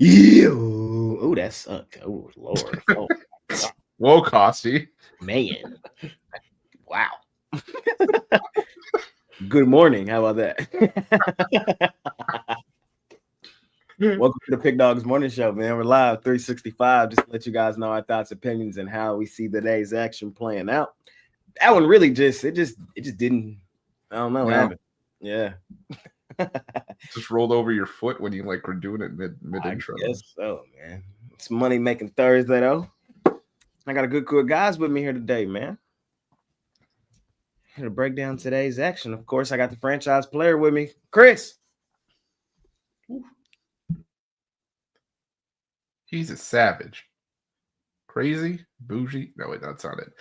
Oh, that sucked. Oh, Lord. Oh, Whoa, Costy. man. Wow. Good morning. How about that? Welcome to the Pick Dawgz Morning Show, man. We're live 365. Just to let you guys know our thoughts, opinions, and how we see the day's action playing out. That one really just didn't. I don't know what happened. Yeah. Just rolled over your foot when you were doing it mid intro. Yes, so man. It's money making Thursday though. I got a good crew of guys with me here today, man. Here to break down today's action. Of course, I got the franchise player with me, Chris. He's a savage. Crazy, bougie. No, wait, that's not it.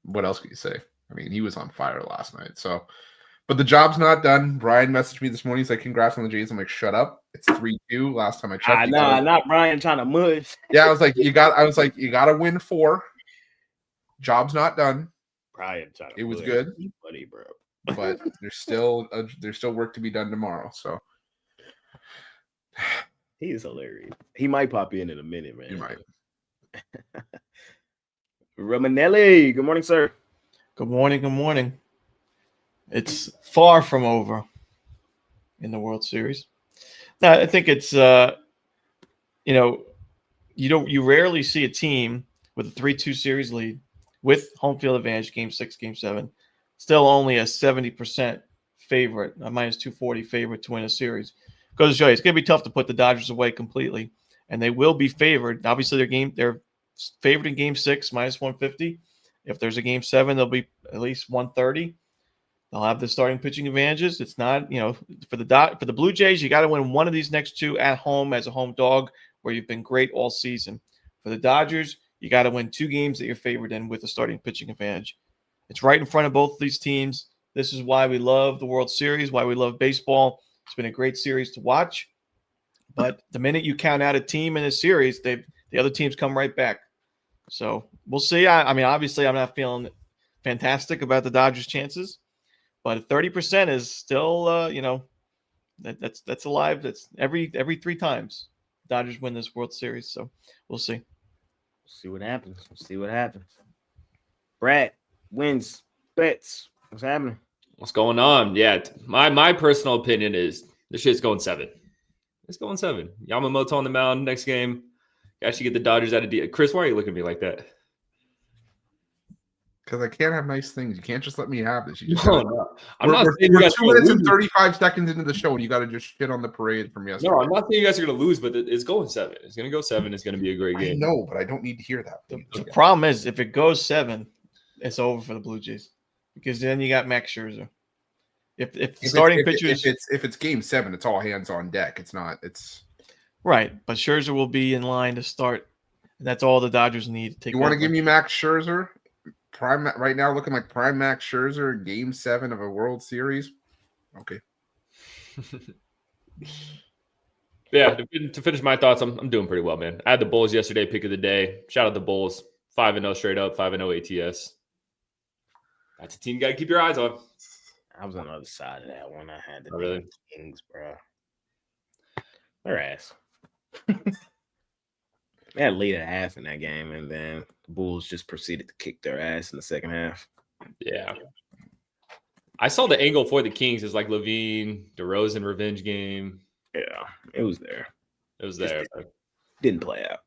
What else can you say? I mean, he was on fire last night. So, but the job's not done. Brian messaged me this morning. He's like, "Congrats on the Jays." I'm like, "Shut up! It's 3-2." Last time I checked. Not Brian trying to mush. Yeah, I was like, you got to win 4. Job's not done. Brian trying to. It was good, buddy, bro. But there's still work to be done tomorrow. So. He is hilarious. He might pop in a minute, man. He might. Romanelli, good morning, sir. Good morning. Good morning. It's far from over in the World Series. Now, I think it's you rarely see a team with a 3-2 series lead with home field advantage, Game 6, Game 7, still only a 70% favorite, a minus 240 favorite to win a series. Goes to show you, it's going to be tough to put the Dodgers away completely, and they will be favored. Obviously, they're favored in Game 6, minus 150. If there's a Game 7, they'll be at least 130. They'll have the starting pitching advantages. It's not, for the Blue Jays, you got to win one of these next 2 at home as a home dog, where you've been great all season. For the Dodgers, you got to win 2 games that you're favored in with the starting pitching advantage. It's right in front of both of these teams. This is why we love the World Series, why we love baseball. It's been a great series to watch. But the minute you count out a team in a series, the other teams come right back. So we'll see. I mean, obviously, I'm not feeling fantastic about the Dodgers' chances, but 30% is still, that's alive. That's every 3 times Dodgers win this World Series. So we'll see. See what happens. Brad wins bets. What's happening? What's going on? Yeah, my personal opinion is this shit's going 7. It's going 7. Yamamoto on the mound next game. Actually get the Dodgers out of D. Chris, why are you looking at me like that? Because I can't have nice things. You can't just let me have this. No. I'm not saying we're 2 minutes and 35 seconds into the show, and you got to just shit on the parade from yesterday. No, I'm not saying you guys are going to lose, but it's going 7. It's going to go 7. It's going to be a great game. No, but I don't need to hear that. The problem is, if it goes 7, it's over for the Blue Jays, because then you got Max Scherzer. If starting pitchers, if it's Game 7, it's all hands on deck. It's not. It's right, but Scherzer will be in line to start. And that's all the Dodgers need to take. You want to give me Max Scherzer? Prime right now, looking like prime Max Scherzer, Game 7 of a World Series. Okay. Yeah, to finish my thoughts, I'm doing pretty well, man. I had the Bulls yesterday, pick of the day. Shout out the Bulls, 5-0 straight up, 5-0 ATS. That's a team you got to keep your eyes on. I was on the other side of that one. I had the really? Kings, bro. Their ass. They had a lead at half in that game, and then the Bulls just proceeded to kick their ass in the second half. Yeah. I saw the angle for the Kings as like Levine, DeRozan revenge game. Yeah, it was there. Didn't play out.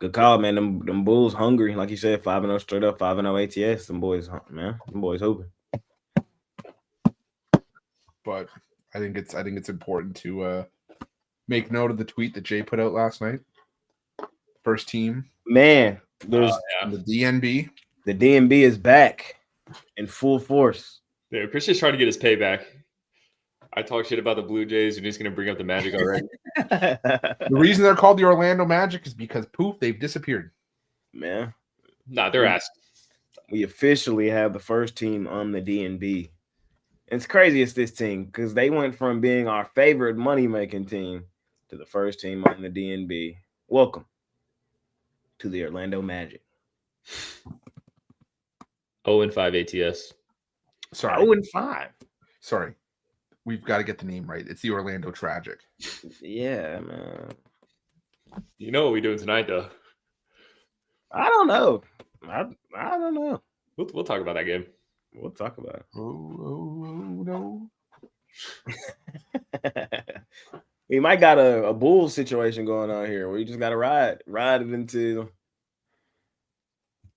Good call, man. Them Bulls hungry. Like you said, 5-0 straight up, 5-0 ATS. Them boys, man. Them boys hoping. But I think it's important to make note of the tweet that Jay put out last night. First team. Man, there's the DNB. The DNB is back in full force. Yeah, Chris is trying to get his payback. I talk shit about the Blue Jays. You're just going to bring up the Magic already. The reason they're called the Orlando Magic is because, poof, they've disappeared. Man. Nah, they're ass. We officially have the first team on the DNB. It's crazy it's this team because they went from being our favorite money-making team to the first team on the DNB. Welcome to the Orlando Magic. 0-5 ATS. Sorry. 0-5. Sorry. we've got to get the name right. It's the Orlando Tragic. Yeah, man. You know what we doing tonight, though. I don't know. I don't know. We'll talk about that game. We'll talk about it. Oh no. We might got a bull situation going on here where you just gotta ride it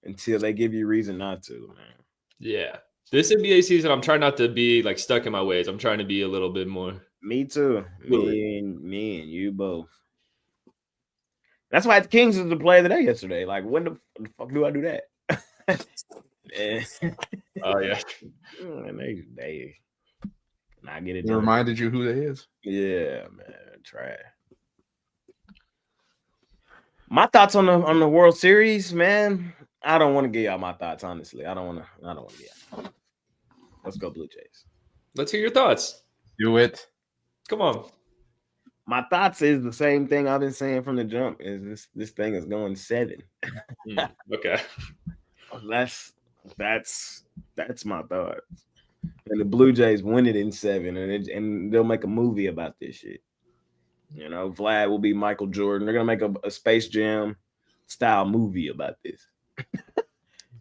until they give you reason not to, man. Yeah. This NBA season, I'm trying not to be like stuck in my ways. I'm trying to be a little bit more. Me too. Me and you both. That's why the Kings was the play of the day yesterday. Like, when the fuck do I do that? Oh yeah. And they not get it It done. reminded you who they is. Yeah, man. Try. My thoughts on the World Series, man. I don't want to give y'all my thoughts, honestly. I don't want to give y'all. Let's go Blue Jays. Let's hear your thoughts. Do it. Come on. My thoughts is the same thing I've been saying from the jump. Is this thing is going 7. Okay. That's my thought. And the Blue Jays win it in 7, and they'll make a movie about this shit. You know, Vlad will be Michael Jordan. They're gonna make a Space Jam style movie about this.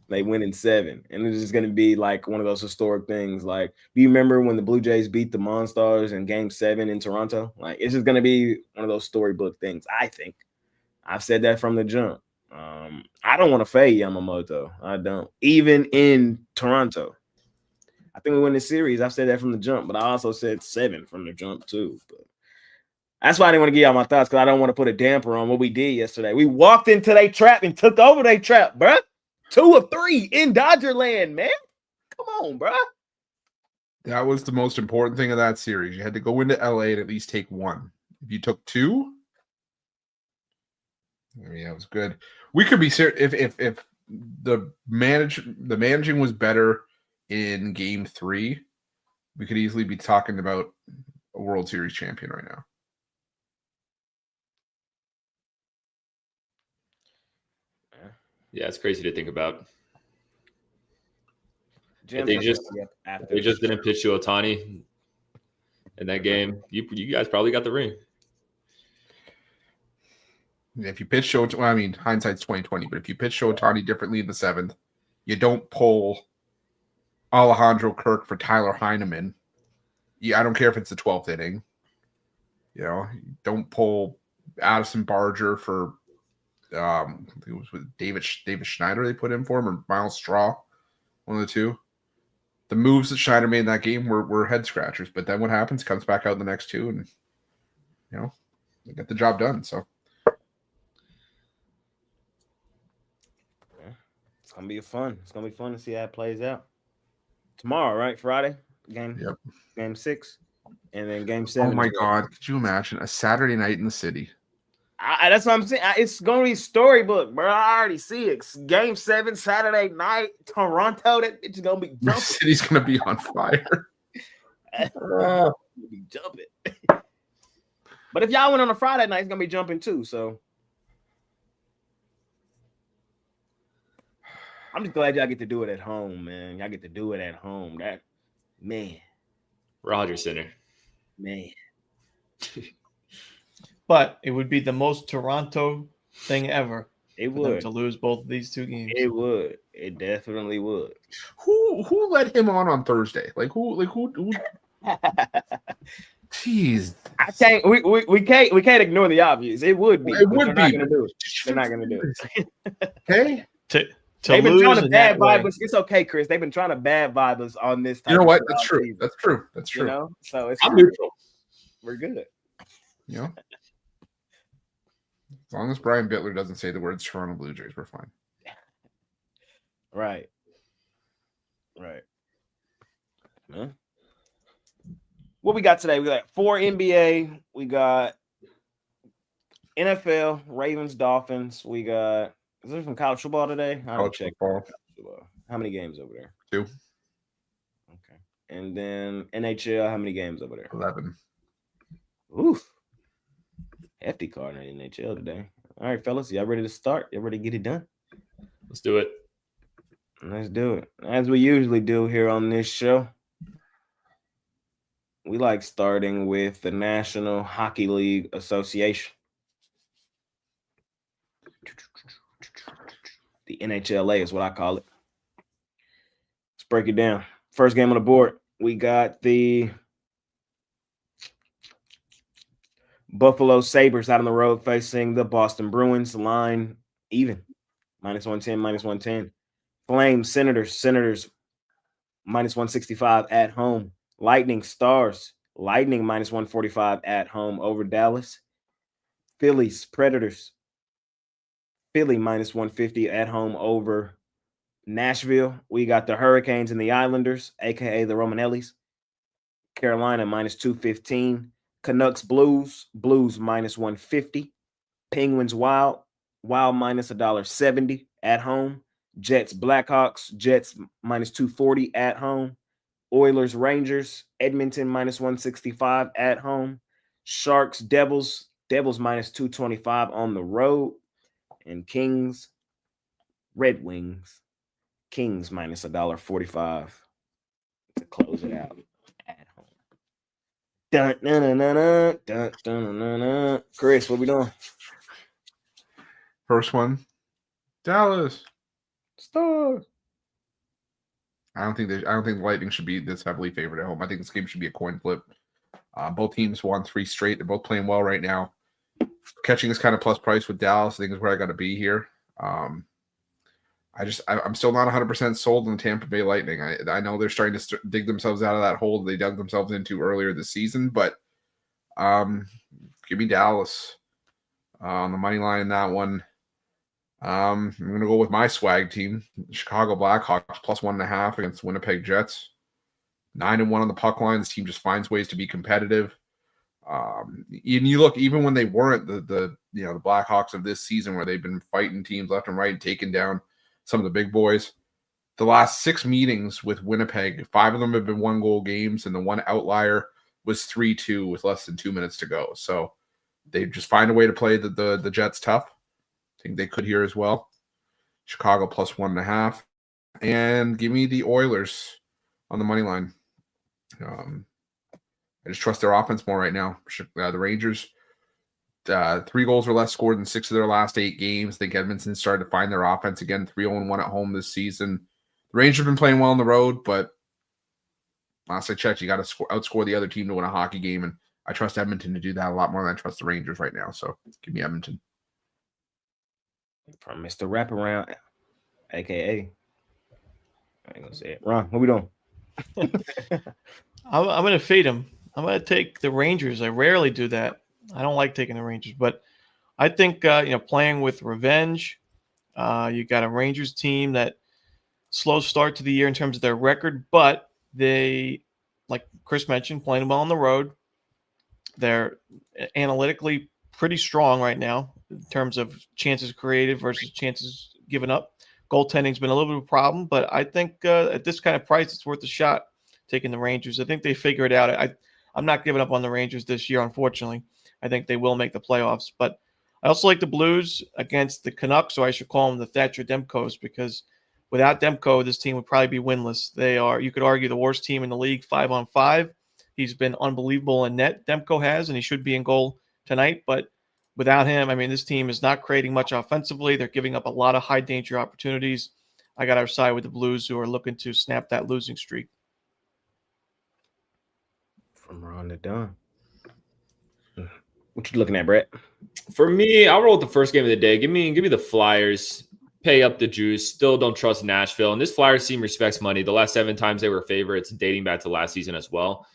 They win in 7, and it's just gonna be like one of those historic things. Like, do you remember when the Blue Jays beat the Monstars in Game 7 in Toronto? Like, it's just gonna be one of those storybook things. I think I've said that from the jump. I don't want to fade Yamamoto. I don't. Even in Toronto, I think we win the series. I've said that from the jump, but I also said 7 from the jump too. But that's why I didn't want to give y'all my thoughts, because I don't want to put a damper on what we did yesterday. We walked into their trap and took over their trap, bruh. 2 of 3 in Dodger land, man. Come on, bruh. That was the most important thing of that series. You had to go into LA and at least take 1. If you took 2, I mean, that was good. We could be serious if the managing was better in Game 3. We could easily be talking about a World Series champion right now. Yeah, it's crazy to think about. Jim, They just didn't pitch to Ohtani in that game. You guys probably got the ring. If you pitch Shohei, well, I mean, hindsight's 20/20, but if you pitch Ohtani differently in the 7th, you don't pull Alejandro Kirk for Tyler Heineman. Yeah, I don't care if it's the 12th inning. You know, don't pull Addison Barger for I think it was with David Schneider they put in for him, or Miles Straw, one of the two. The moves that Schneider made in that game were head scratchers, but then what happens? Comes back out in the next 2, and you know, they get the job done. So it's gonna be fun. It's gonna be fun to see how it plays out. Tomorrow, right? Friday game. Yep. Game 6, and then Game 7. Oh my God! Could you imagine a Saturday night in the city? That's what I'm saying. It's gonna be storybook, bro. I already see it. Game 7 Saturday night, Toronto. That it's gonna be The city's gonna be on fire. Be jumping. But if y'all went on a Friday night, it's gonna be jumping too. So I'm just glad y'all get to do it at home, man. Y'all get to do it at home. That man, Rogers Center. man. But it would be the most Toronto thing ever. It for them would to lose both of these 2 games. It would. It definitely would. Who let him on Thursday? Who? Jeez, I can't. We can't ignore the obvious. It would be. It would They're be. not gonna do it. They're not gonna do it. Okay. To They've been lose trying to in bad that way. vibe us. It's okay, Chris. They've been trying to bad vibe us on this. You know what? That's true. That's true. That's true. You know, so it's I'm neutral. we're good. You know, as long as Brian Bittler doesn't say the words Toronto Blue Jays, we're fine. Right. Huh? What we got today? We got 4 NBA. We got NFL, Ravens, Dolphins. We got. Is there some college football today? I don't College check. football. How many games over there? 2. Okay. And then NHL, how many games over there? 11. Oof. Hefty card in the NHL today. All right, fellas. Y'all ready to start? Y'all ready to get it done? Let's do it. Let's do it. As we usually do here on this show. we like starting with the National Hockey League Association. The NHLA is what I call it. Let's break it down. First game on the board, we got the Buffalo Sabres out on the road facing the Boston Bruins. Line even, -110, -110. Flames, Senators, -165 at home. Lightning, Stars, Lightning -145 at home over Dallas. Phillies, Predators, Philly -150 at home over Nashville. We got the Hurricanes and the Islanders, aka the Romanellis. Carolina -215. Canucks, Blues -150. Penguins, Wild -$1.70 at home. Jets, Blackhawks, Jets -240 at home. Oilers, Rangers, Edmonton -165 at home. Sharks, Devils -225 on the road. And Kings, Red Wings, Kings -$1.45 to close it out at home. Dun, dun, dun, dun, dun, dun, dun, dun, dun. Chris, what we doing? First one, Dallas. Stars. I don't think the Lightning should be this heavily favored at home. I think this game should be a coin flip. Both teams won 3 straight. They're both playing well right now. Catching this kind of plus price with Dallas, I think is where I got to be here. I'm still not 100% sold on the Tampa Bay Lightning. I know they're starting to dig themselves out of that hole they dug themselves into earlier this season, but give me Dallas on the money line in that one. I'm going to go with my swag team, Chicago Blackhawks, +1.5 against Winnipeg Jets. 9-1 on the puck line. This team just finds ways to be competitive. And you look, even when they weren't the Blackhawks of this season, where they've been fighting teams left and right, taking down some of the big boys. The last 6 meetings with Winnipeg, 5 of them have been 1-goal games, and the one outlier was 3-2 with less than 2 minutes to go. So they just find a way to play the Jets tough. I think they could here as well. Chicago +1.5, and give me the Oilers on the money line. I just trust their offense more right now. The Rangers, 3 goals or less scored in 6 of their last 8 games. I think Edmonton started to find their offense again. 3-0-1 at home this season. The Rangers have been playing well on the road, but last I checked, you got to outscore the other team to win a hockey game, and I trust Edmonton to do that a lot more than I trust the Rangers right now. So give me Edmonton. From Mr. Wraparound, a.k.a. I ain't gonna say it. Ron, what we doing? I'm going to fade him. I'm going to take the Rangers. I rarely do that. I don't like taking the Rangers, but I think, playing with revenge, you got a Rangers team that slow start to the year in terms of their record, but they, like Chris mentioned, playing well on the road. They're analytically pretty strong right now in terms of chances created versus chances given up. Goaltending's been a little bit of a problem, but I think at this kind of price, it's worth a shot taking the Rangers. I think they figure it out. I'm not giving up on the Rangers this year, unfortunately. I think they will make the playoffs. But I also like the Blues against the Canucks, or I should call them the Thatcher Demkos, because without Demko, this team would probably be winless. They are, you could argue, the worst team in the league 5-on-5. He's been unbelievable in net, Demko has, and he should be in goal tonight. But without him, I mean, this team is not creating much offensively. They're giving up a lot of high-danger opportunities. I got our side with the Blues, who are looking to snap that losing streak. From Ron to Don. What you looking at, Brett? For me, I'll roll with the first game of the day. Give me the Flyers. Pay up the juice. Still don't trust Nashville. And this Flyers team respects money. The last 7 times they were favorites, dating back to last season as well,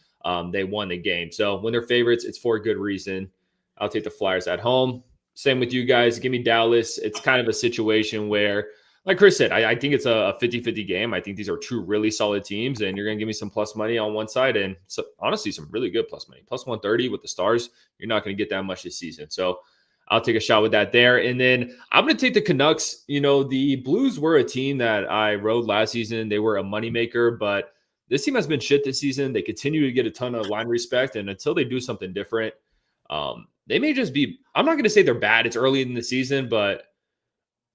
they won the game. So when they're favorites, it's for a good reason. I'll take the Flyers at home. Same with you guys. Give me Dallas. It's kind of a situation where, like Chris said, I think it's a 50-50 game. I think these are 2 really solid teams, and you're going to give me some plus money on one side and honestly some really good plus money. Plus 130 with the Stars. You're not going to get that much this season. So I'll take a shot with that there. And then I'm going to take the Canucks. The Blues were a team that I rode last season. They were a moneymaker, but this team has been shit this season. They continue to get a ton of line respect, and until they do something different, they may just be – I'm not going to say they're bad. It's early in the season, but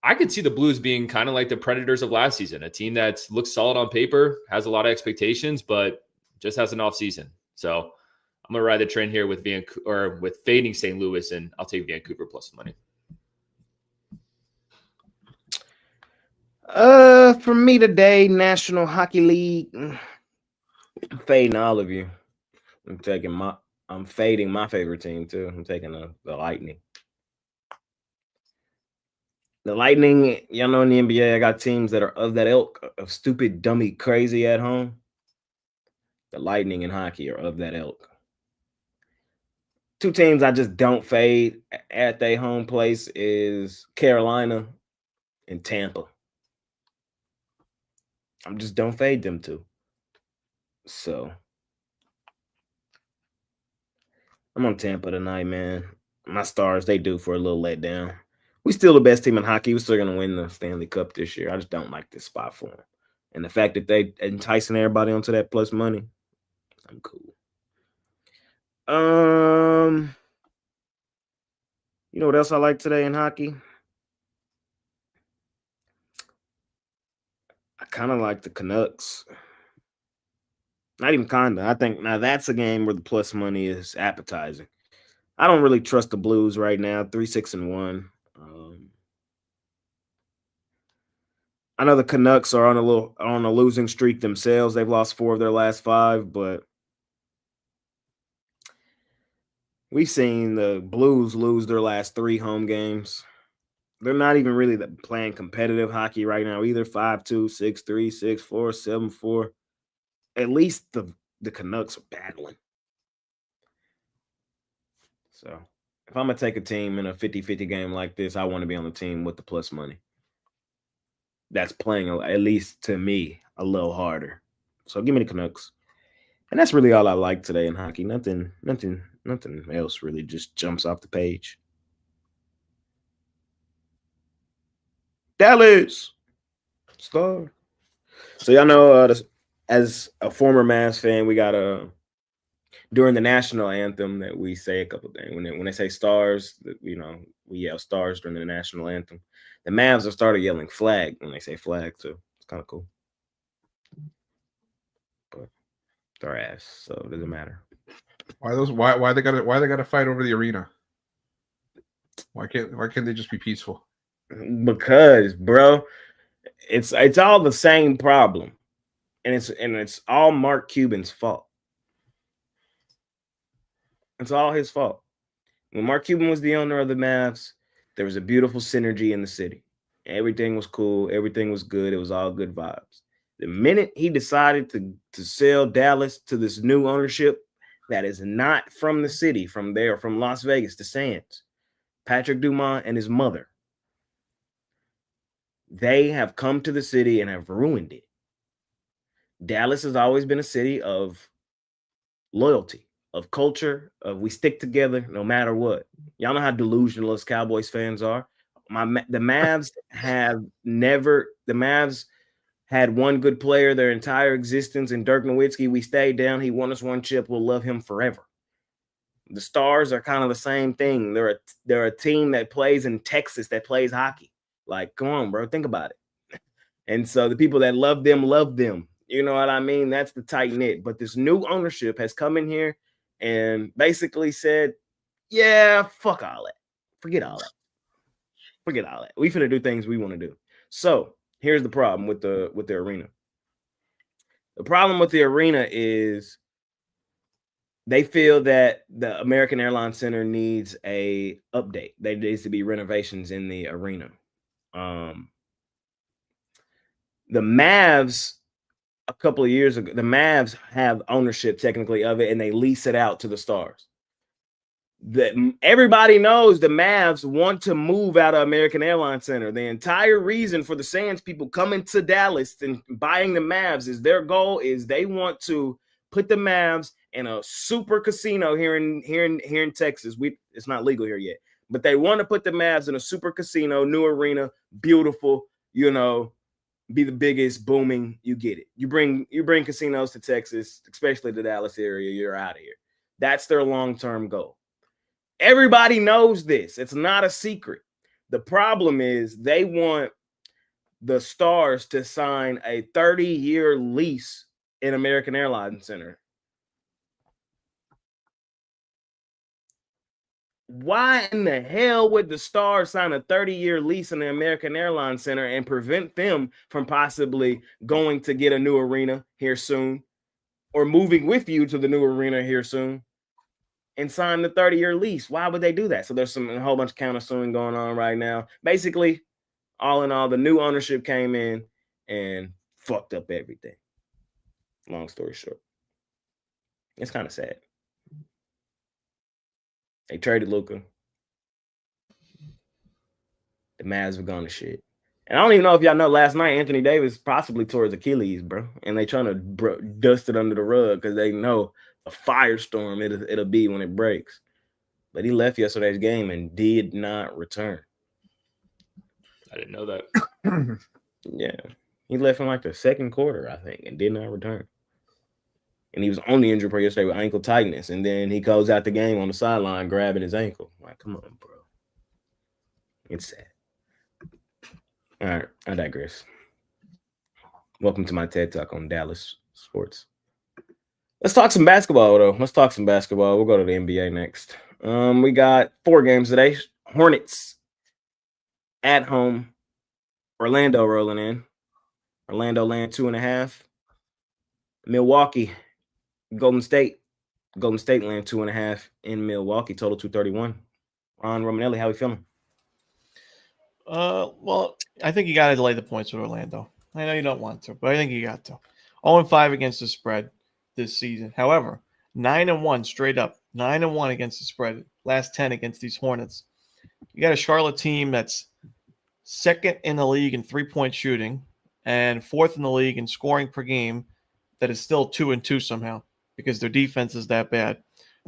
I could see the Blues being kind of like the Predators of last season, a team that looks solid on paper, has a lot of expectations, but just has an off season. So I'm gonna ride the train here with Vancouver or with fading St. Louis, and I'll take Vancouver plus money. For me today, National Hockey League, I'm fading all of you. I'm fading my favorite team too. I'm taking the Lightning. The Lightning, y'all know in the NBA, I got teams that are of that ilk of stupid, dummy, crazy at home. The Lightning and hockey are of that ilk. Two teams I just don't fade at their home place is Carolina and Tampa. I just don't fade them two. So I'm on Tampa tonight, man. My Stars, they do for a little letdown. We still the best team in hockey. We're still going to win the Stanley Cup this year. I just don't like this spot for them. And the fact that they enticing everybody onto that plus money, I'm cool. You know what else I like today in hockey? I kind of like the Canucks. Not even kinda. I think now that's a game where the plus money is appetizing. I don't really trust the Blues right now. 3-6-1. I know the Canucks are on a losing streak themselves. They've lost 4 of their last 5, but we've seen the Blues lose their last 3 home games. They're not even really playing competitive hockey right now either. 5-2, 6-3, 6-4, 7-4. At least the Canucks are battling. So if I'm going to take a team in a 50-50 game like this, I want to be on the team with the plus money. That's playing, at least to me, a little harder. So give me the Canucks. And that's really all I like today in hockey. Nothing else really just jumps off the page. Dallas Star. So y'all know, as a former Mavs fan, we got during the national anthem that we say a couple things. When they say stars, we yell stars during the national anthem. The Mavs have started yelling flag when they say flag too. It's kind of cool. But they're ass, so it doesn't matter. Why they gotta fight over the arena? Why can't they just be peaceful? Because, bro, it's all the same problem. And it's all Mark Cuban's fault. It's all his fault. When Mark Cuban was the owner of the Mavs, there was a beautiful synergy in the city. Everything was cool. Everything was good. It was all good vibes. The minute he decided to sell Dallas to this new ownership that is not from the city, from Las Vegas, the Sands, Patrick Dumont and his mother, they have come to the city and have ruined it. Dallas has always been a city of loyalty, of culture, of we stick together no matter what. Y'all know how delusional us Cowboys fans are. The Mavs had one good player their entire existence in Dirk Nowitzki. We stayed down. He won us one chip. We'll love him forever. The Stars are kind of the same thing. They're a team that plays in Texas that plays hockey. Like, come on, bro, think about it. And so the people that love them. You know what I mean? That's the tight knit. But this new ownership has come in here and basically said, yeah, fuck all that. Forget all that. We finna do things we want to do. So here's the problem with the arena. The problem with the arena is they feel that the American Airlines Center needs a update. There needs to be renovations in the arena. The Mavs, a couple of years ago, the Mavs have ownership technically of it, and they lease it out to the Stars. Everybody knows the Mavs want to move out of American Airlines Center. The entire reason for the Sands people coming to Dallas and buying the Mavs is their goal is they want to put the Mavs in a super casino here in Texas. It's not legal here yet, but they want to put the Mavs in a super casino, new arena, beautiful, be the biggest, booming. You get it. You bring casinos to Texas, especially the Dallas area, you're out of here. That's their long-term goal. Everybody knows this. It's not a secret. The problem is they want the Stars to sign a 30-year lease in American Airlines Center. why in the hell would the Stars sign a 30-year lease in the American Airlines Center and prevent them from possibly going to get a new arena here soon or moving with you to the new arena here soon and sign the 30-year lease? Why would they do that? So there's a whole bunch of countersuing going on right now. Basically, all in all, the new ownership came in and fucked up everything. Long story short. It's kind of sad. They traded Luka. The Mavs were gone to shit. And I don't even know if y'all know, last night Anthony Davis possibly tore his Achilles, bro. And they trying to dust it under the rug because they know a firestorm it'll be when it breaks. But he left yesterday's game and did not return. I didn't know that. Yeah. He left in like the second quarter, I think, and did not return. And he was on the injury report yesterday with ankle tightness. And then he goes out the game on the sideline grabbing his ankle. Like, come on, bro. It's sad. All right, I digress. Welcome to my TED Talk on Dallas sports. Let's talk some basketball, though. We'll go to the NBA next. We got 4 games today. Hornets at home. Orlando rolling in. Orlando laying 2.5. Milwaukee. Golden State laying 2.5 in Milwaukee. Total 231. Ron Romanelli, how we feeling? Well, I think you got to delay the points with Orlando. I know you don't want to, but I think you got to. 0-5 against the spread this season. However, 9-1 straight up. 9-1 against the spread. Last 10 against these Hornets. You got a Charlotte team that's second in the league in 3-point shooting and 4th in the league in scoring per game that is still 2-2 somehow because their defense is that bad.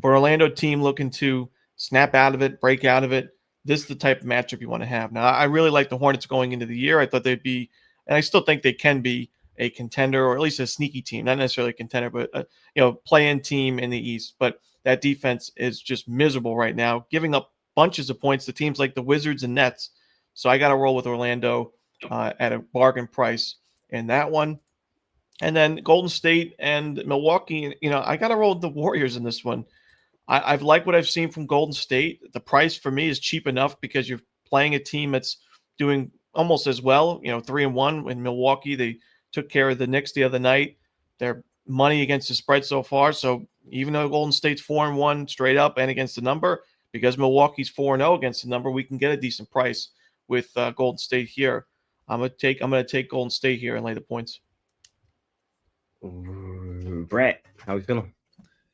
For an Orlando team looking to snap out of it, break out of it, this is the type of matchup you want to have. Now, I really like the Hornets going into the year. I thought they'd be, and I still think they can be a contender or at least a sneaky team, not necessarily a contender, but a play-in team in the East. But that defense is just miserable right now, giving up bunches of points to teams like the Wizards and Nets. So I got to roll with Orlando at a bargain price in that one. And then Golden State and Milwaukee, I got to roll with the Warriors in this one. I've liked what I've seen from Golden State. The price for me is cheap enough because you're playing a team that's doing almost as well. 3-1 in Milwaukee. They took care of the Knicks the other night. They're money against the spread so far. So even though Golden State's 4-1 straight up and against the number, because Milwaukee's 4-0 against the number, we can get a decent price with Golden State here. I'm gonna take Golden State here and lay the points. Brett, how we feeling?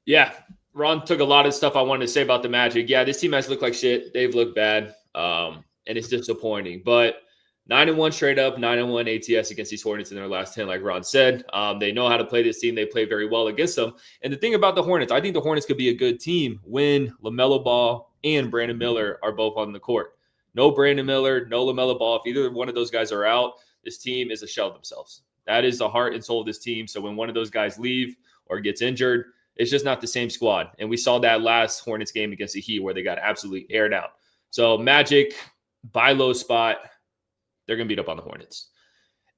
Yeah. Ron took a lot of stuff I wanted to say about the Magic. Yeah, this team has looked like shit. They've looked bad, and it's disappointing. But 9-1 straight up, 9-1 ATS against these Hornets in their last 10, like Ron said. They know how to play this team. They play very well against them. And the thing about the Hornets, I think the Hornets could be a good team when LaMelo Ball and Brandon Miller are both on the court. No Brandon Miller, no LaMelo Ball. If either one of those guys are out, this team is a shell of themselves. That is the heart and soul of this team. So when one of those guys leave or gets injured, it's just not the same squad. And we saw that last Hornets game against the Heat where they got absolutely aired out. So Magic, buy low spot, they're going to beat up on the Hornets.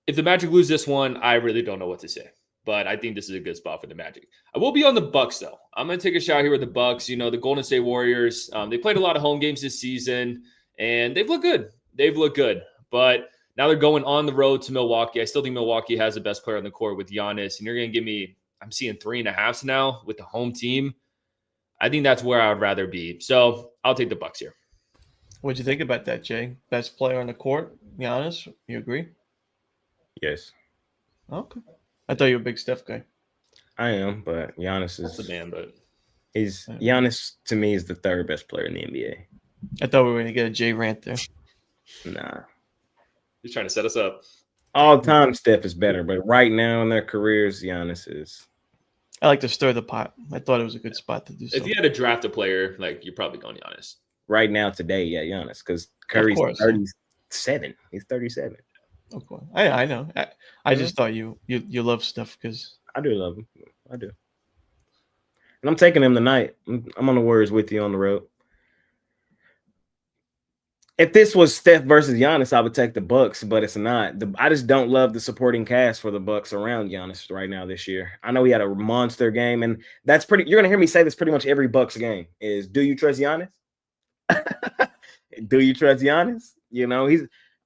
If the Magic lose this one, I really don't know what to say. But I think this is a good spot for the Magic. I will be on the Bucks, though. I'm going to take a shot here with the Bucks. The Golden State Warriors, they played a lot of home games this season, and they've looked good. But now they're going on the road to Milwaukee. I still think Milwaukee has the best player on the court with Giannis, and you're going to give me – I'm seeing 3.5 now with the home team. I think that's where I would rather be. So I'll take the Bucks here. What'd you think about that, Jay? Best player on the court, Giannis? You agree? Yes. Okay. I thought you were a big Steph guy. I am, but Giannis is the man. But Giannis to me is the 3rd best player in the NBA. I thought we were going to get a Jay rant there. Nah. He's trying to set us up. All time, Steph is better, but right now in their careers, Giannis is. I like to stir the pot. I thought it was a good spot to do so. If you had to draft a player, you're probably going Giannis. Right now, today, yeah, Giannis, because Curry's 37. He's 37. Of course. I know. I just thought you love Steph because I do love him. I do. And I'm taking him tonight. I'm on the Warriors with you on the road. If this was Steph versus Giannis, I would take the Bucks, but it's not. I just don't love the supporting cast for the Bucks around Giannis right now this year. I know he had a monster game, and that's pretty. You're gonna hear me say this pretty much every Bucks game. Is do you trust Giannis? Do you trust Giannis? You know,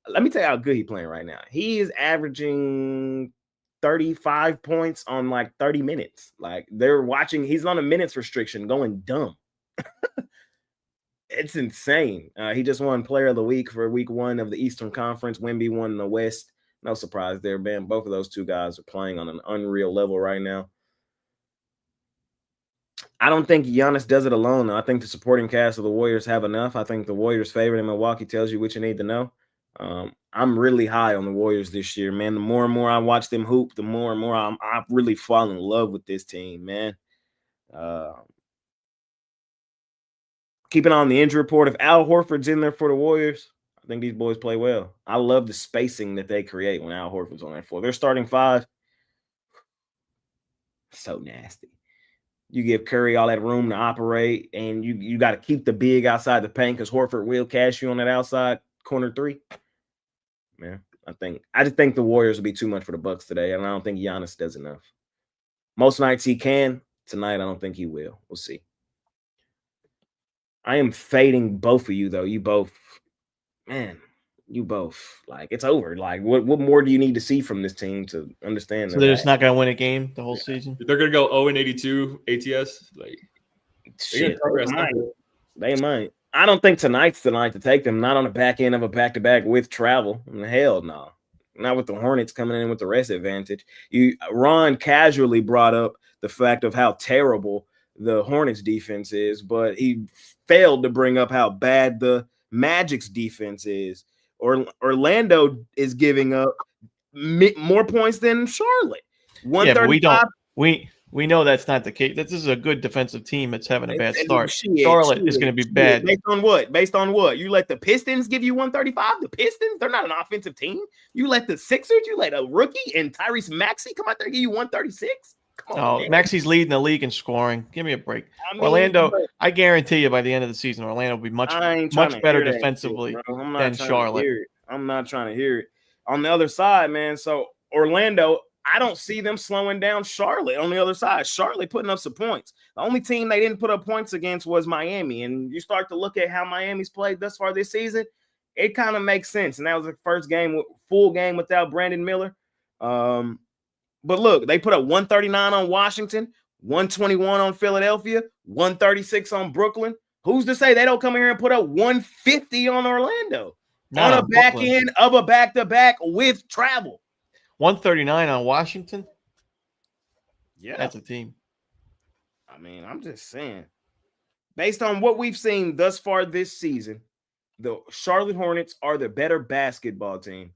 let me tell you how good he's playing right now. He is averaging 35 points on like 30 minutes. Like they're watching, he's on a minutes restriction going dumb. It's insane. He just won Player of the Week for week 1 of the Eastern Conference. Wemby won in the West. No surprise there, man. Both of those two guys are playing on an unreal level right now. I don't think Giannis does it alone. I think the supporting cast of the Warriors have enough. I think the Warriors' favorite in Milwaukee tells you what you need to know. I'm really high on the Warriors this year, man. The more and more I watch them hoop, the more and more I really fall in love with this team, man. Keeping on the injury report, if Al Horford's in there for the Warriors, I think these boys play well. I love the spacing that they create when Al Horford's on that floor. They're starting 5. So nasty. You give Curry all that room to operate, and you got to keep the big outside the paint because Horford will cash you on that outside corner 3. Man, I just think the Warriors will be too much for the Bucks today, and I don't think Giannis does enough. Most nights he can. Tonight, I don't think he will. We'll see. I am fading both of you, though. You both, like, it's over. Like, what more do you need to see from this team to understand? So they're just not going to win a game the whole season? They're going to go 0-82 ATS. Like, shit, they might. I don't think tonight's the night to take them. Not on the back end of a back-to-back with travel. Hell no. Not with the Hornets coming in with the rest advantage. Ron casually brought up the fact of how terrible the Hornets defense is, but he failed to bring up how bad the Magic's defense is. Orlando is giving up more points than Charlotte. Yeah, but we know that's not the case. This is a good defensive team that's having a bad start. Charlotte is going to be bad. Based on what? You let the Pistons give you 135? The Pistons, they're not an offensive team. You let the Sixers, you let a rookie and Tyrese Maxey come out there and give you 136? Maxey's leading the league in scoring. Give me a break. Orlando, I guarantee you by the end of the season, Orlando will be much better defensively than Charlotte. I'm not trying to hear it. On the other side, man, so Orlando, I don't see them slowing down Charlotte on the other side. Charlotte putting up some points. The only team they didn't put up points against was Miami. And you start to look at how Miami's played thus far this season, it kind of makes sense. And that was the first game, full game without Brandon Miller. But look, they put up 139 on Washington, 121 on Philadelphia, 136 on Brooklyn. Who's to say they don't come here and put up 150 on Orlando on a back end of a back-to-back with travel? 139 on Washington? Yeah. That's a team. I mean, I'm just saying. Based on what we've seen thus far this season, the Charlotte Hornets are the better basketball team.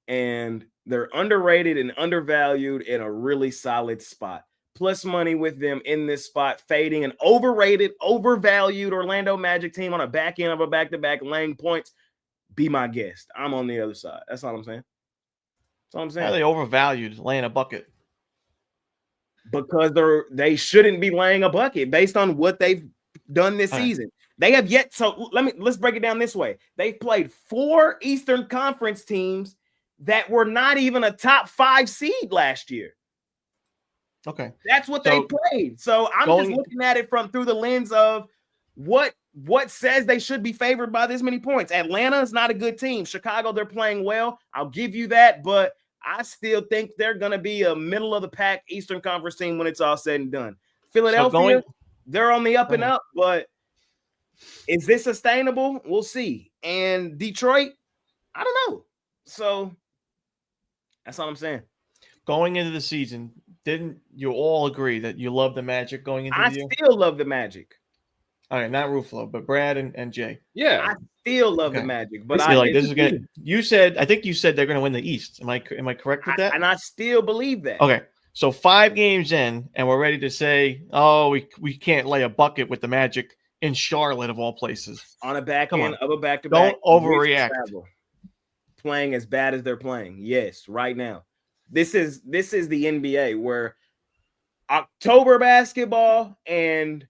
And they're underrated and undervalued in a really solid spot. Plus money with them in this spot, fading an overrated, overvalued Orlando Magic team on a back end of a back-to-back laying points. Be my guest. I'm on the other side. That's all I'm saying. That's all I'm saying. How are they overvalued laying a bucket? Because they shouldn't be laying a bucket based on what they've done this season. They have yet. So let's break it down this way. They've played 4 Eastern Conference teams that were not even a top 5 seed last year. Okay. That's what they played. So I'm just looking at it through the lens of what says they should be favored by this many points. Atlanta is not a good team. Chicago, they're playing well. I'll give you that, but I still think they're going to be a middle of the pack Eastern Conference team when it's all said and done. Philadelphia, they're on the up and up, but is this sustainable? We'll see. And Detroit, I don't know. So that's all I'm saying. Going into the season, didn't you all agree that you love the Magic going into the year? I still love the Magic. All right, not Ruflo, but Brad and Jay. Yeah, I still love the Magic, but I like this is gonna. I think you said they're gonna win the East. Am I correct with that? And I still believe that. Okay, so 5 games in, and we're ready to say, oh, we can't lay a bucket with the Magic in Charlotte of all places on a back end of a back-to-back. Don't overreact. Playing as bad as they're playing. Yes, right now. This is the NBA where October basketball and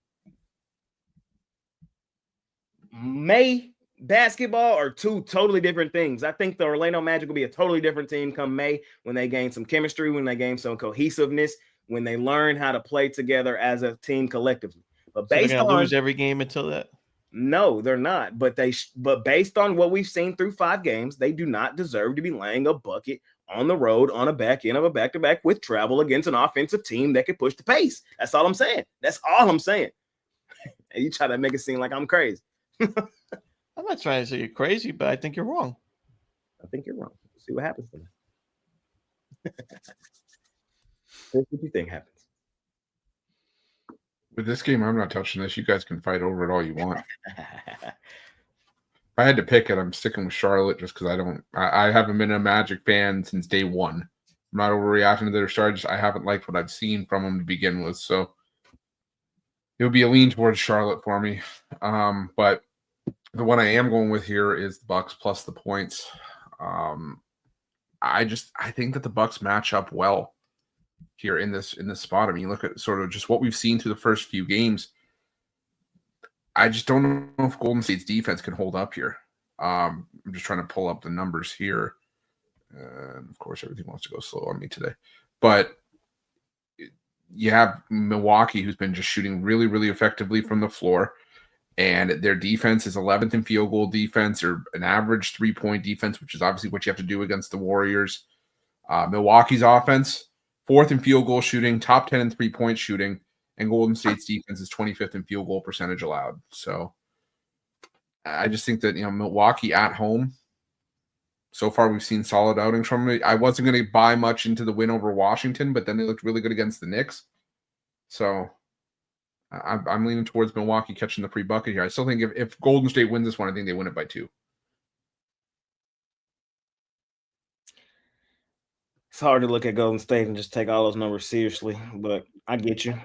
May basketball are 2 totally different things. I think the Orlando Magic will be a totally different team come May when they gain some chemistry, when they gain some cohesiveness, when they learn how to play together as a team collectively. But based on lose every game until that. No, they're not. But but based on what we've seen through 5 games, they do not deserve to be laying a bucket on the road on a back end of a back-to-back with travel against an offensive team that can push the pace. That's all I'm saying. That's all I'm saying. And you try to make it seem like I'm crazy. I'm not trying to say you're crazy, but I think you're wrong. I think you're wrong. We'll see what happens to me. What do you think happens? With this game, I'm not touching this. You guys can fight over it all you want. If I had to pick it, I'm sticking with Charlotte just because I haven't been a Magic fan since day one. I'm not overreacting to their start. I haven't liked what I've seen from them to begin with. So it would be a lean towards Charlotte for me. But the one I am going with here is the Bucks plus the points. I think that the Bucks match up well here in this spot. I mean, look at sort of just what we've seen through the first few games. I just don't know if Golden State's defense can hold up here. I'm just trying to pull up the numbers here. And of course, everything wants to go slow on me today. But you have Milwaukee, who's been just shooting really, really effectively from the floor. And their defense is 11th in field goal defense, or an average 3-point defense, which is obviously what you have to do against the Warriors. Milwaukee's offense, 4th in field goal shooting, top 10 in 3-point shooting. And Golden State's defense is 25th in field goal percentage allowed. So I just think that, Milwaukee at home, so far we've seen solid outings from them. I wasn't going to buy much into the win over Washington, but then they looked really good against the Knicks. So I'm leaning towards Milwaukee catching the free bucket here. I still think if Golden State wins this one, I think they win it by 2. It's hard to look at Golden State and just take all those numbers seriously, but I get you.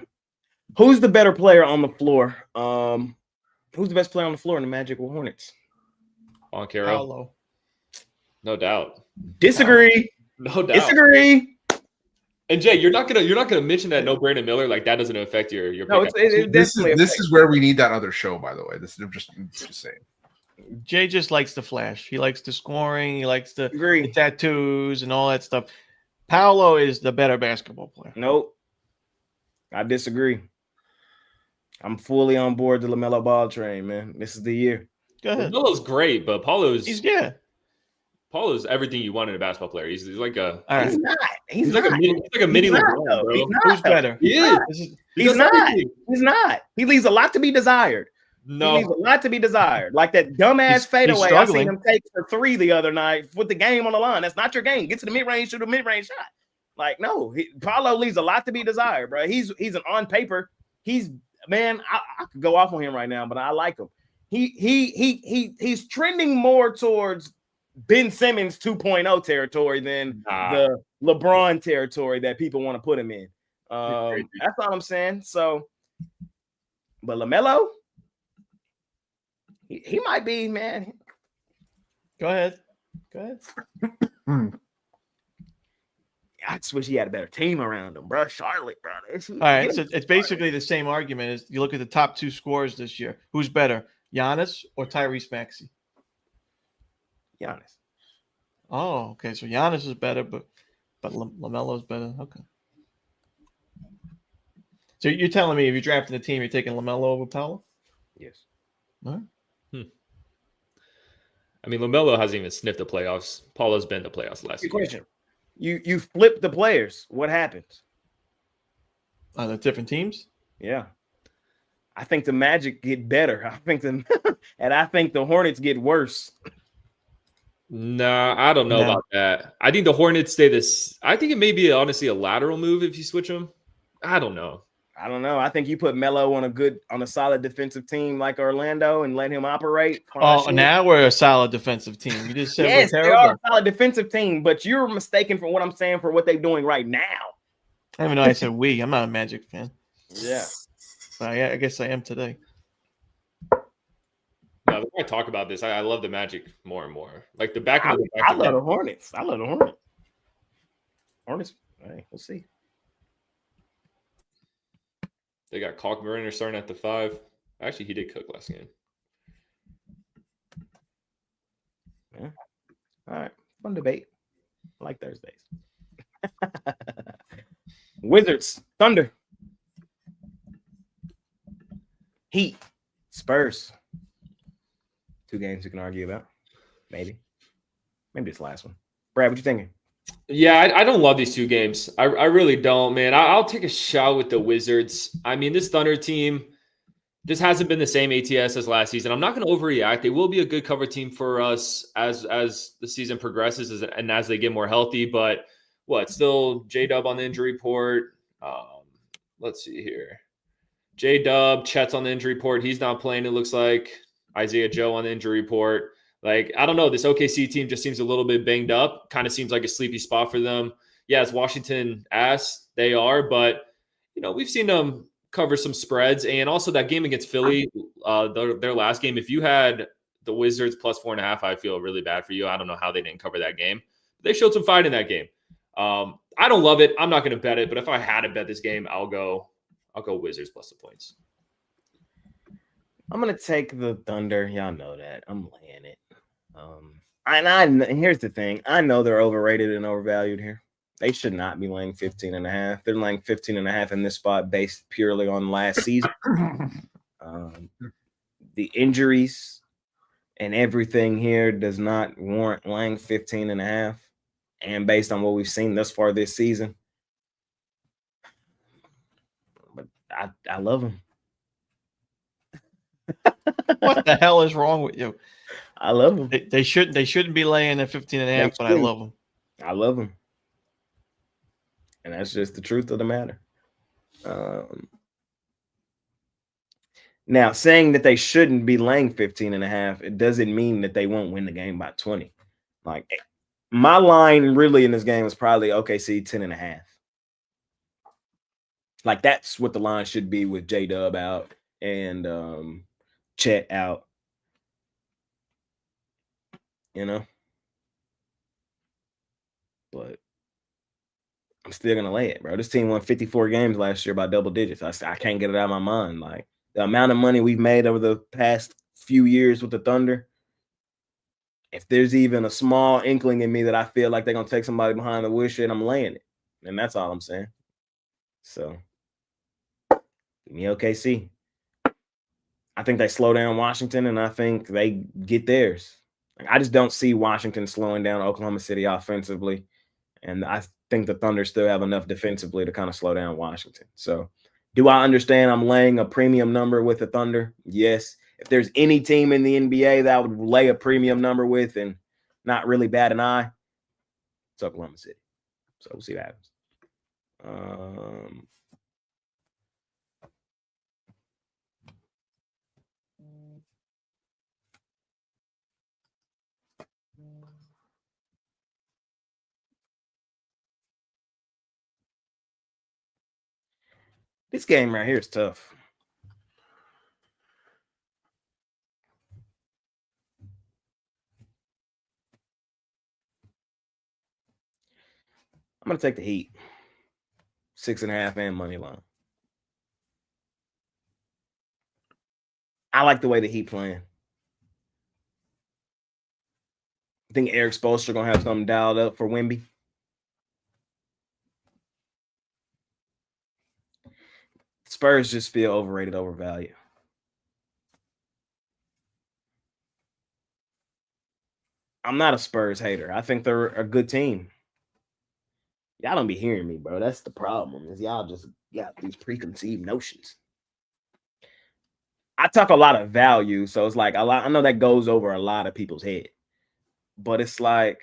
Who's the better player on the floor? Who's the best player on the floor in the Magic or Hornets? Paolo. Paolo. No doubt. Disagree. No doubt. Disagree. And Jay, you're not gonna mention that no Brandon Miller, like that doesn't affect your no. This is where we need that other show, by the way. This is just saying. Jay just likes the flash. He likes the scoring. He likes the Agree. tattoos and all that stuff. Paolo is the better basketball player. Nope. I disagree. I'm fully on board the LaMelo Ball train, man. This is the year. Go ahead. Paolo's great, but Paolo's everything you want in a basketball player. He's like a All right. He's not. He's like not. a mini not, LeBron, though. bro. He's not, Who's though. better? He is. He's not. He's not. He leaves a lot to be desired. No. He leaves a lot to be desired. Like that dumbass fadeaway I seen him take for 3 the other night with the game on the line. That's not your game. Get to the mid-range, shoot a mid-range shot. Like, no. Paolo leaves a lot to be desired, bro. He's an on paper. Man, I could go off on him right now, but I like him. He's trending more towards Ben Simmons 2.0 territory than the LeBron territory that people want to put him in. That's all I'm saying. So, but LaMelo, he might be, man. Go ahead. I just wish he had a better team around him, bro. Charlotte, bro. All right, so it's basically the same argument as you look at the top 2 scorers this year. Who's better, Giannis or Tyrese Maxey? Giannis. Oh, okay. So Giannis is better, but LaMelo's better. Okay. So you're telling me if you're drafting a team, you're taking LaMelo over Paolo? Yes. All right. I mean, LaMelo hasn't even sniffed the playoffs. Paolo's been to playoffs last year. Question. You flip the players. What happens? The different teams? Yeah. I think the Magic get better. I think the Hornets get worse. Nah, I don't know about that. I think the Hornets stay this. I think it may be honestly a lateral move if you switch them. I don't know. I think you put Melo on a solid defensive team like Orlando and let him operate. Oh, now we're a solid defensive team. You just said yes, we're they terrible. are a solid defensive team, but you're mistaken for what I'm saying for what they're doing right now. I don't even know I said we. I'm not a Magic fan. Yeah. But I guess I am today. Now, the more I talk about this, I love the Magic more and more. Like the back of the back. I love the Hornets. Hornets. Hey, we'll see. They got Kalkbrenner starting at the 5. Actually, he did cook last game. Yeah. All right. Fun debate. I like Thursdays. Wizards. Thunder. Heat. Spurs. 2 games you can argue about. Maybe this last one. Brad, what you thinking? Yeah, I don't love these 2 games. I really don't, man. I'll take a shot with the Wizards. I mean, this Thunder team just hasn't been the same ATS as last season. I'm not going to overreact. They will be a good cover team for us as the season progresses and as they get more healthy. But still J-Dub on the injury report. Let's see here. J-Dub, Chet's on the injury report. He's not playing, it looks like. Isaiah Joe on the injury report. Like, I don't know. This OKC team just seems a little bit banged up. Kind of seems like a sleepy spot for them. Yeah, it's Washington ass. They are, but, we've seen them cover some spreads. And also that game against Philly, their last game, if you had the Wizards plus 4.5, I feel really bad for you. I don't know how they didn't cover that game. They showed some fight in that game. I don't love it. I'm not going to bet it, but if I had to bet this game, I'll go Wizards plus the points. I'm gonna take the Thunder. Y'all know that. I'm laying it. And here's the thing. I know they're overrated and overvalued here. They should not be laying 15.5. They're laying 15.5 in this spot based purely on last season. The injuries and everything here does not warrant laying 15.5. And based on what we've seen thus far this season, but I love them. What the hell is wrong with you? I love them. They shouldn't be laying at 15.5, but I love them. I love them. And that's just the truth of the matter. Now, saying that they shouldn't be laying 15.5, it doesn't mean that they won't win the game by 20. Like, my line really in this game is probably OKC 10.5. Like, that's what the line should be with J-Dub out and Chet out. But I'm still gonna lay it, bro. This team won 54 games last year by double digits. I can't get it out of my mind. Like, the amount of money we've made over the past few years with the Thunder, if there's even a small inkling in me that I feel like they're gonna take somebody behind the woodshed, I'm laying it. And that's all I'm saying. So, give me OKC. I think they slow down Washington, and I think they get theirs. Like, I just don't see Washington slowing down Oklahoma City offensively, and I think the Thunder still have enough defensively to kind of slow down Washington. So, do I understand I'm laying a premium number with the Thunder? Yes. If there's any team in the NBA that I would lay a premium number with and not really bat an eye, it's Oklahoma City. So we'll see what happens. This game right here is tough. I'm going to take the Heat. 6.5 and money line. I like the way the Heat playing. I think Eric Spoelstra going to have something dialed up for Wemby. Spurs just feel overrated, overvalued. I'm not a Spurs hater. I think they're a good team. Y'all don't be hearing me, bro. That's the problem, is y'all just got these preconceived notions. I talk a lot of value, so it's like I know that goes over a lot of people's head. But it's like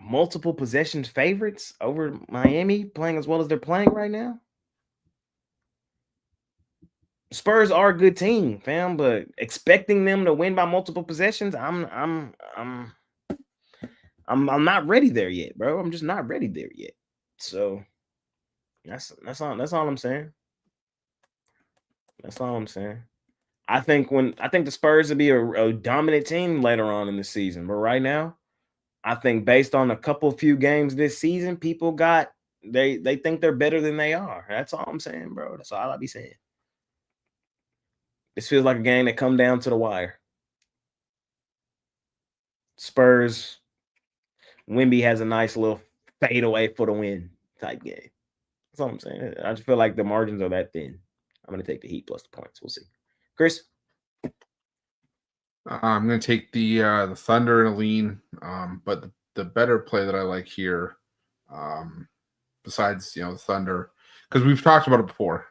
multiple possessions favorites over Miami playing as well as they're playing right now. Spurs are a good team, fam, but expecting them to win by multiple possessions, I'm not ready there yet, bro. I'm just not ready there yet. So that's all I'm saying. That's all I'm saying. I think the Spurs will be a dominant team later on in the season, but right now, I think based on a few games this season, people they think they're better than they are. That's all I'm saying, bro. That's all I be saying. This feels like a game that come down to the wire. Spurs, Wemby has a nice little fadeaway for the win type game. That's all I'm saying. I just feel like the margins are that thin. I'm going to take the Heat plus the points. We'll see. Chris? I'm going to take the Thunder and a lean, but the better play that I like here, besides the Thunder, because we've talked about it before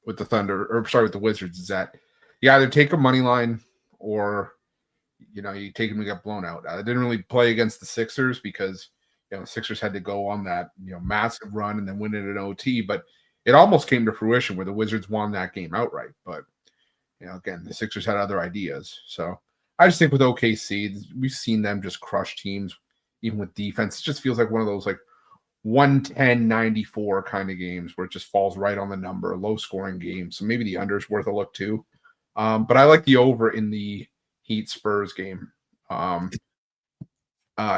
with the Thunder, or sorry, with the Wizards, is that you either take a money line or you take them to get blown out. I didn't really play against the Sixers because the Sixers had to go on that massive run and then win it in OT, but it almost came to fruition where the Wizards won that game outright. But again, the Sixers had other ideas. So I just think with OKC, we've seen them just crush teams, even with defense. It just feels like one of those 110-94 kind of games where it just falls right on the number, low scoring game. So maybe the under is worth a look too. But I like the over in the Heat Spurs game. I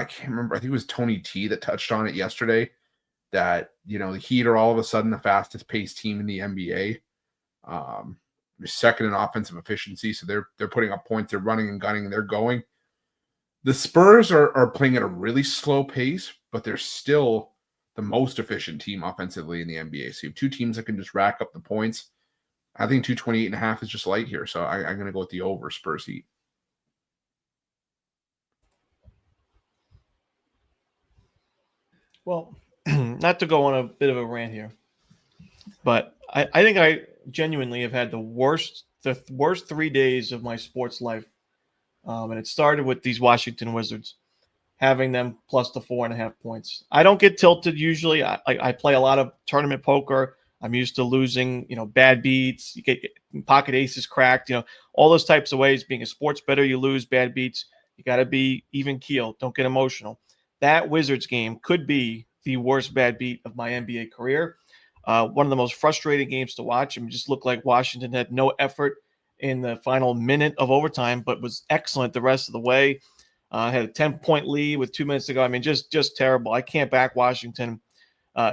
can't remember. I think it was Tony T that touched on it yesterday that, the Heat are all of a sudden the fastest paced team in the NBA. They're second in offensive efficiency. So they're putting up points. They're running and gunning and they're going. The Spurs are playing at a really slow pace, but they're still the most efficient team offensively in the NBA. So you have two teams that can just rack up the points. I think 228.5 is just light here. So I'm going to go with the over Spurs Heat. Well, not to go on a bit of a rant here, but I think I genuinely have had the worst 3 days of my sports life. And it started with these Washington Wizards, having them plus the 4.5 points. I don't get tilted usually. I play a lot of tournament poker. I'm used to losing, bad beats. You get pocket aces cracked, all those types of ways. Being a sports bettor, you lose bad beats. You got to be even keeled. Don't get emotional. That Wizards game could be the worst bad beat of my NBA career. One of the most frustrating games to watch. It just looked like Washington had no effort in the final minute of overtime, but was excellent the rest of the way. Had a 10-point lead with 2 minutes to go. I mean, just terrible. I can't back Washington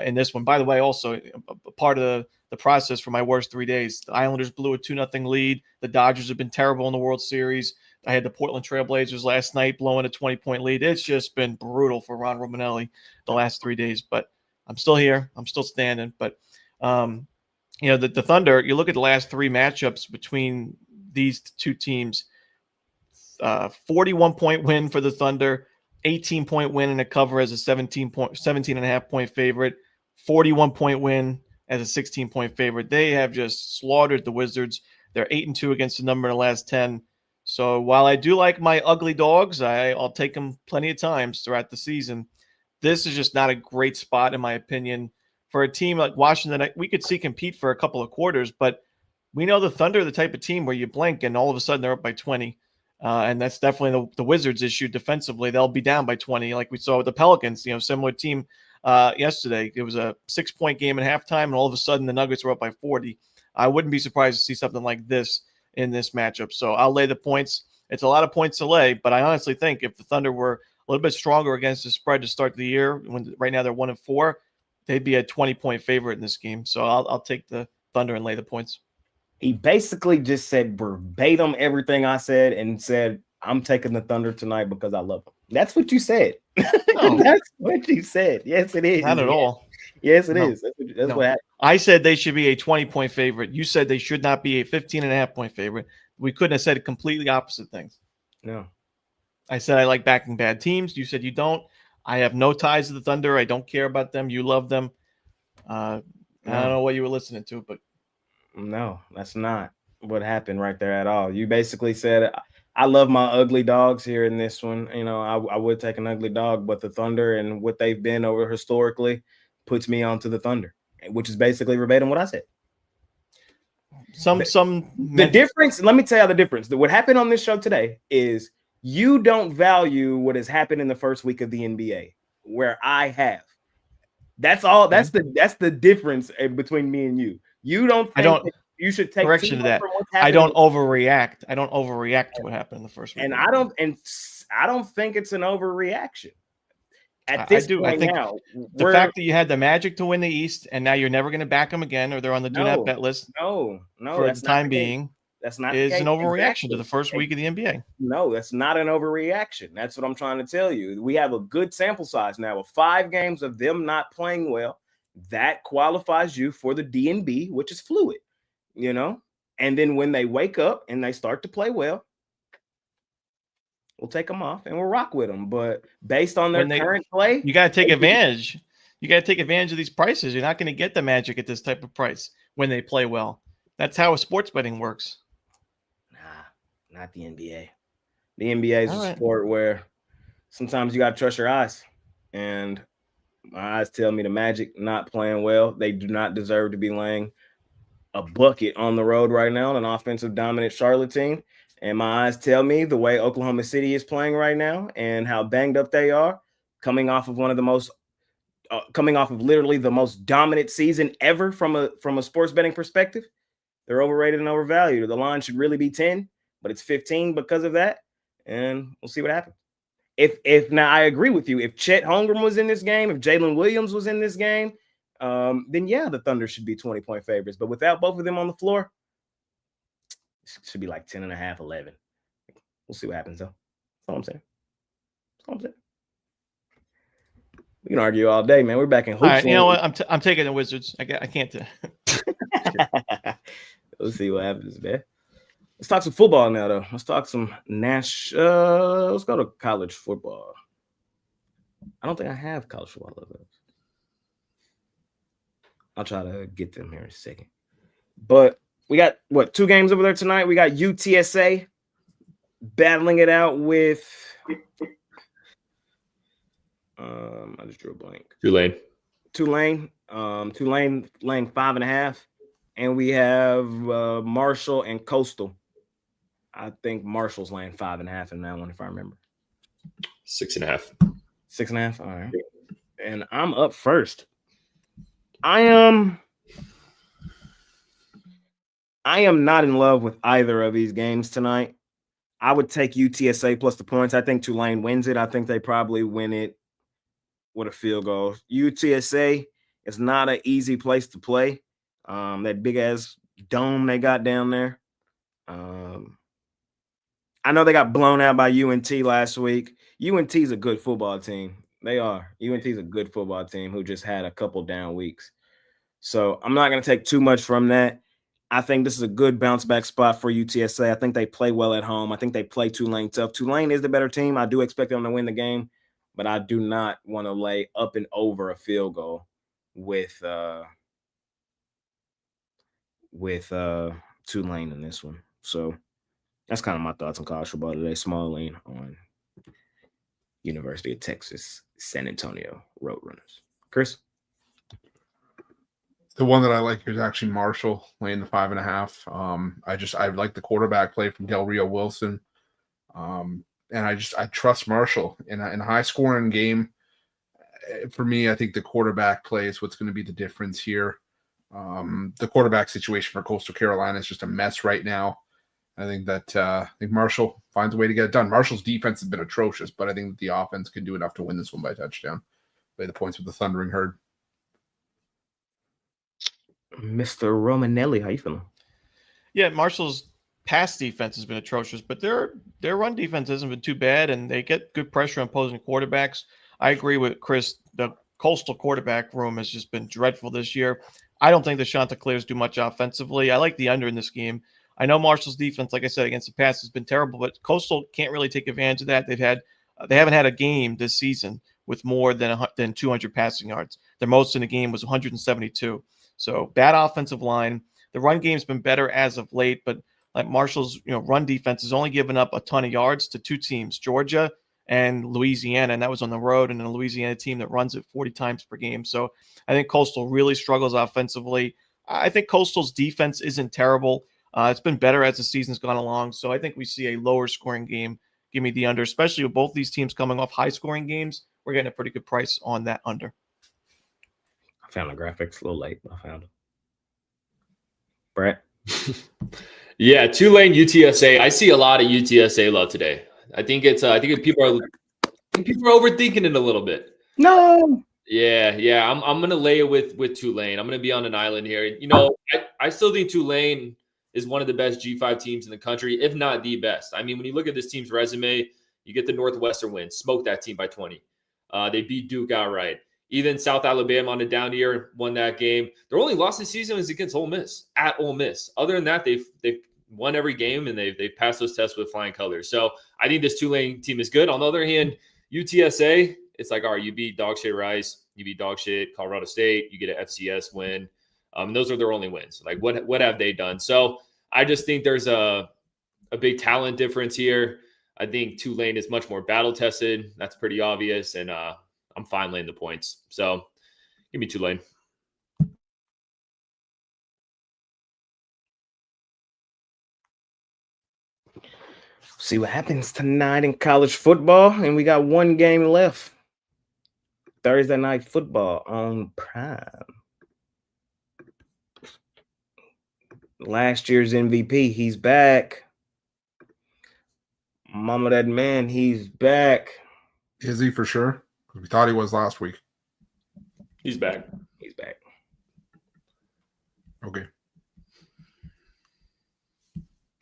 in this one. By the way, also a part of the process for my worst 3 days, the Islanders blew a 2-0 lead. The Dodgers have been terrible in the World Series. I had the Portland Trailblazers last night blowing a 20-point lead. It's just been brutal for Ron Romanelli the last 3 days, but I'm still here. I'm still standing. But, the Thunder, you look at the last three matchups between these two teams, 41-point win for the Thunder, 18-point win in a cover as a 17.5-point favorite, 41-point win as a 16-point favorite. They have just slaughtered the Wizards. They're 8-2 against the number in the last 10. So while I do like my ugly dogs, I'll take them plenty of times throughout the season. This is just not a great spot, in my opinion, for a team like Washington. We could see compete for a couple of quarters, but we know the Thunder are the type of team where you blink and all of a sudden they're up by 20. And that's definitely the Wizards' issue defensively. They'll be down by 20, like we saw with the Pelicans, similar team yesterday. It was a 6-point game at halftime, and all of a sudden the Nuggets were up by 40. I wouldn't be surprised to see something like this in this matchup. So I'll lay the points. It's a lot of points to lay, but I honestly think if the Thunder were a little bit stronger against the spread to start the year, when right now they're 1-4, they'd be a 20-point favorite in this game. So I'll take the Thunder and lay the points. He basically just said verbatim everything I said and said, I'm taking the Thunder tonight because I love them. That's what you said. No. That's what you said. Yes, it is. Not at all. Yes, it is. That's what happened. I said they should be a 20-point favorite. You said they should not be a 15.5-point favorite. We couldn't have said completely opposite things. No. I said I like backing bad teams. You said you don't. I have no ties to the Thunder. I don't care about them. You love them. I don't know what you were listening to, but no, that's not what happened right there at all. You basically said, I love my ugly dogs here in this one. I would take an ugly dog, but the Thunder and what they've been over historically puts me onto the Thunder, which is basically verbatim what I said. The difference, let me tell you the difference. What happened on this show today is you don't value what has happened in the first week of the NBA, where I have. That's all. That's the difference between me and you. You don't think you should take correction to that. I don't overreact. I don't overreact to what happened in the first week. And I don't think it's an overreaction. At this point I think now, the fact that you had the Magic to win the East and now you're never going to back them again, or they're on the do not bet list. No, for the time being. That's not is an overreaction to the first week of the NBA. No, that's not an overreaction. That's what I'm trying to tell you. We have a good sample size now of 5 games of them not playing well. That qualifies you for the DNB, which is fluid, And then when they wake up and they start to play well, we'll take them off and we'll rock with them. But based on their current play, you got to take advantage. You got to take advantage of these prices. You're not going to get the magic at this type of price when they play well. That's how sports betting works. Nah, not the NBA. The NBA is a sport where sometimes you got to trust your eyes. And my eyes tell me the Magic not playing well. They do not deserve to be laying a bucket on the road right now, an offensive dominant Charlotte team. And my eyes tell me the way Oklahoma City is playing right now and how banged up they are, coming off of literally the most dominant season ever from a sports betting perspective. They're overrated and overvalued. The line should really be 10, but it's 15 because of that. And we'll see what happens. If now I agree with you, if Chet Holmgren was in this game, if Jalen Williams was in this game, then yeah, the Thunder should be 20-point favorites. But without both of them on the floor, it should be like 10.5, 11. We'll see what happens, though. That's all I'm saying. We can argue all day, man. We're back in hoops. All right, you know what? I'm taking the Wizards. I can't. We'll see what happens, man. Let's talk some football now, though. Let's talk some let's go to college football. I don't think I have college football. I'll try to get them here in a second. But we got, 2 games over there tonight? We got UTSA battling it out with I just drew a blank. Tulane. Tulane laying 5.5. And we have Marshall and Coastal. I think Marshall's laying 5.5 in that one, if I remember. 6.5. 6.5. All right. And I'm up first. I am not in love with either of these games tonight. I would take UTSA plus the points. I think Tulane wins it. I think they probably win it with a field goal. UTSA is not an easy place to play. That big ass dome they got down there. I know they got blown out by UNT last week. UNT is a good football team. They are. UNT is a good football team who just had a couple down weeks. So I'm not going to take too much from that. I think this is a good bounce back spot for UTSA. I think they play well at home. I think they play Tulane tough. Tulane is the better team. I do expect them to win the game, but I do not want to lay up and over a field goal with Tulane in this one. So that's kind of my thoughts on college football today. Small lean on University of Texas, San Antonio Roadrunners. Chris? The one that I like is actually Marshall laying the 5.5. I like the quarterback play from Del Rio Wilson. And I trust Marshall in a high scoring game. For me, I think the quarterback play is what's going to be the difference here. The quarterback situation for Coastal Carolina is just a mess right now. I think Marshall finds a way to get it done. Marshall's defense has been atrocious, but I think that the offense can do enough to win this one by touchdown. Lay the points with the Thundering Herd. Mr. Romanelli, how you feeling? Yeah, Marshall's pass defense has been atrocious, but their run defense hasn't been too bad, and they get good pressure on opposing quarterbacks. I agree with Chris. The Coastal quarterback room has just been dreadful this year. I don't think the Chanticleers do much offensively. I like the under in this game. I know Marshall's defense, like I said, against the pass has been terrible, but Coastal can't really take advantage of that. They haven't had a game this season with more than 200 passing yards. Their most in the game was 172. So bad offensive line. The run game's been better as of late, but like Marshall's run defense has only given up a ton of yards to 2 teams, Georgia and Louisiana, and that was on the road, and a Louisiana team that runs it 40 times per game. So I think Coastal really struggles offensively. I think Coastal's defense isn't terrible. It's been better as the season's gone along. So I think we see a lower scoring game. Give me the under, especially with both these teams coming off high scoring games. We're getting a pretty good price on that under. I found the graphics a little late. I found it. Brett? Yeah, Tulane, UTSA. I see a lot of UTSA love today. I think people are overthinking it a little bit. No. Yeah. I'm gonna lay it with Tulane. I'm gonna be on an island here. I still think Tulane is one of the best G5 teams in the country, if not the best. I mean, when you look at this team's resume, you get the Northwestern win, smoke that team by 20. They beat Duke outright. Even South Alabama on a down year won that game. Their only loss this season is against Ole Miss, at Ole Miss. Other than that, they've won every game, and they've passed those tests with flying colors. So I think this Tulane team is good. On the other hand, UTSA, it's like, all right, you beat dog shit Rice, you beat dog shit Colorado State, you get an FCS win. And those are their only wins. Like, what have they done? So I just think there's a big talent difference here. I think Tulane is much more battle tested. That's pretty obvious. And I'm fine laying the points. So give me Tulane. See what happens tonight in college football. And we got one game left. Thursday night football on Prime. Last year's MVP, he's back. Mama, that man, he's back. Is he for sure? We thought he was last week. He's back. He's back. Okay.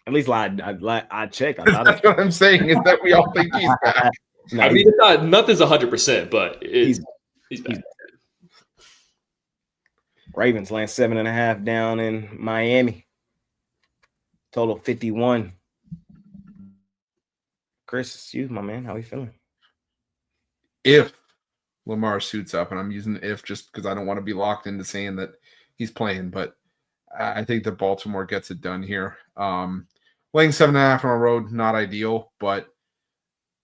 At least I checked. That's what I'm saying, is that we all think he's back. No, I mean, it's not, nothing's 100%, but he's back. Ravens laying 7.5 down in Miami. Total 51. Chris, you, my man, how you feeling? If Lamar suits up, and I'm using if just because I don't want to be locked into saying that he's playing, but I think that Baltimore gets it done here. Laying 7.5 on the road, not ideal, but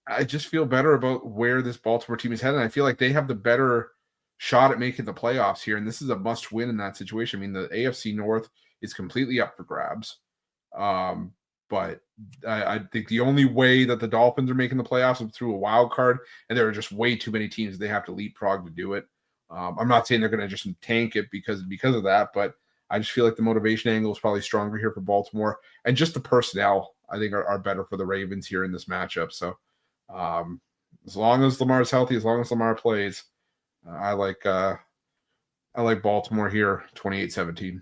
I just feel better about where this Baltimore team is heading. I feel like they have the better shot at making the playoffs here, and this is a must win in that situation. I mean, the AFC North is completely up for grabs. But I think the only way that the Dolphins are making the playoffs is through a wild card, and there are just way too many teams they have to leapfrog to do it. I'm not saying they're going to just tank it because of that, but I just feel like the motivation angle is probably stronger here for Baltimore, and just the personnel I think are better for the Ravens here in this matchup. So as long as Lamar's healthy, as long as Lamar plays, I like Baltimore here, 28-17.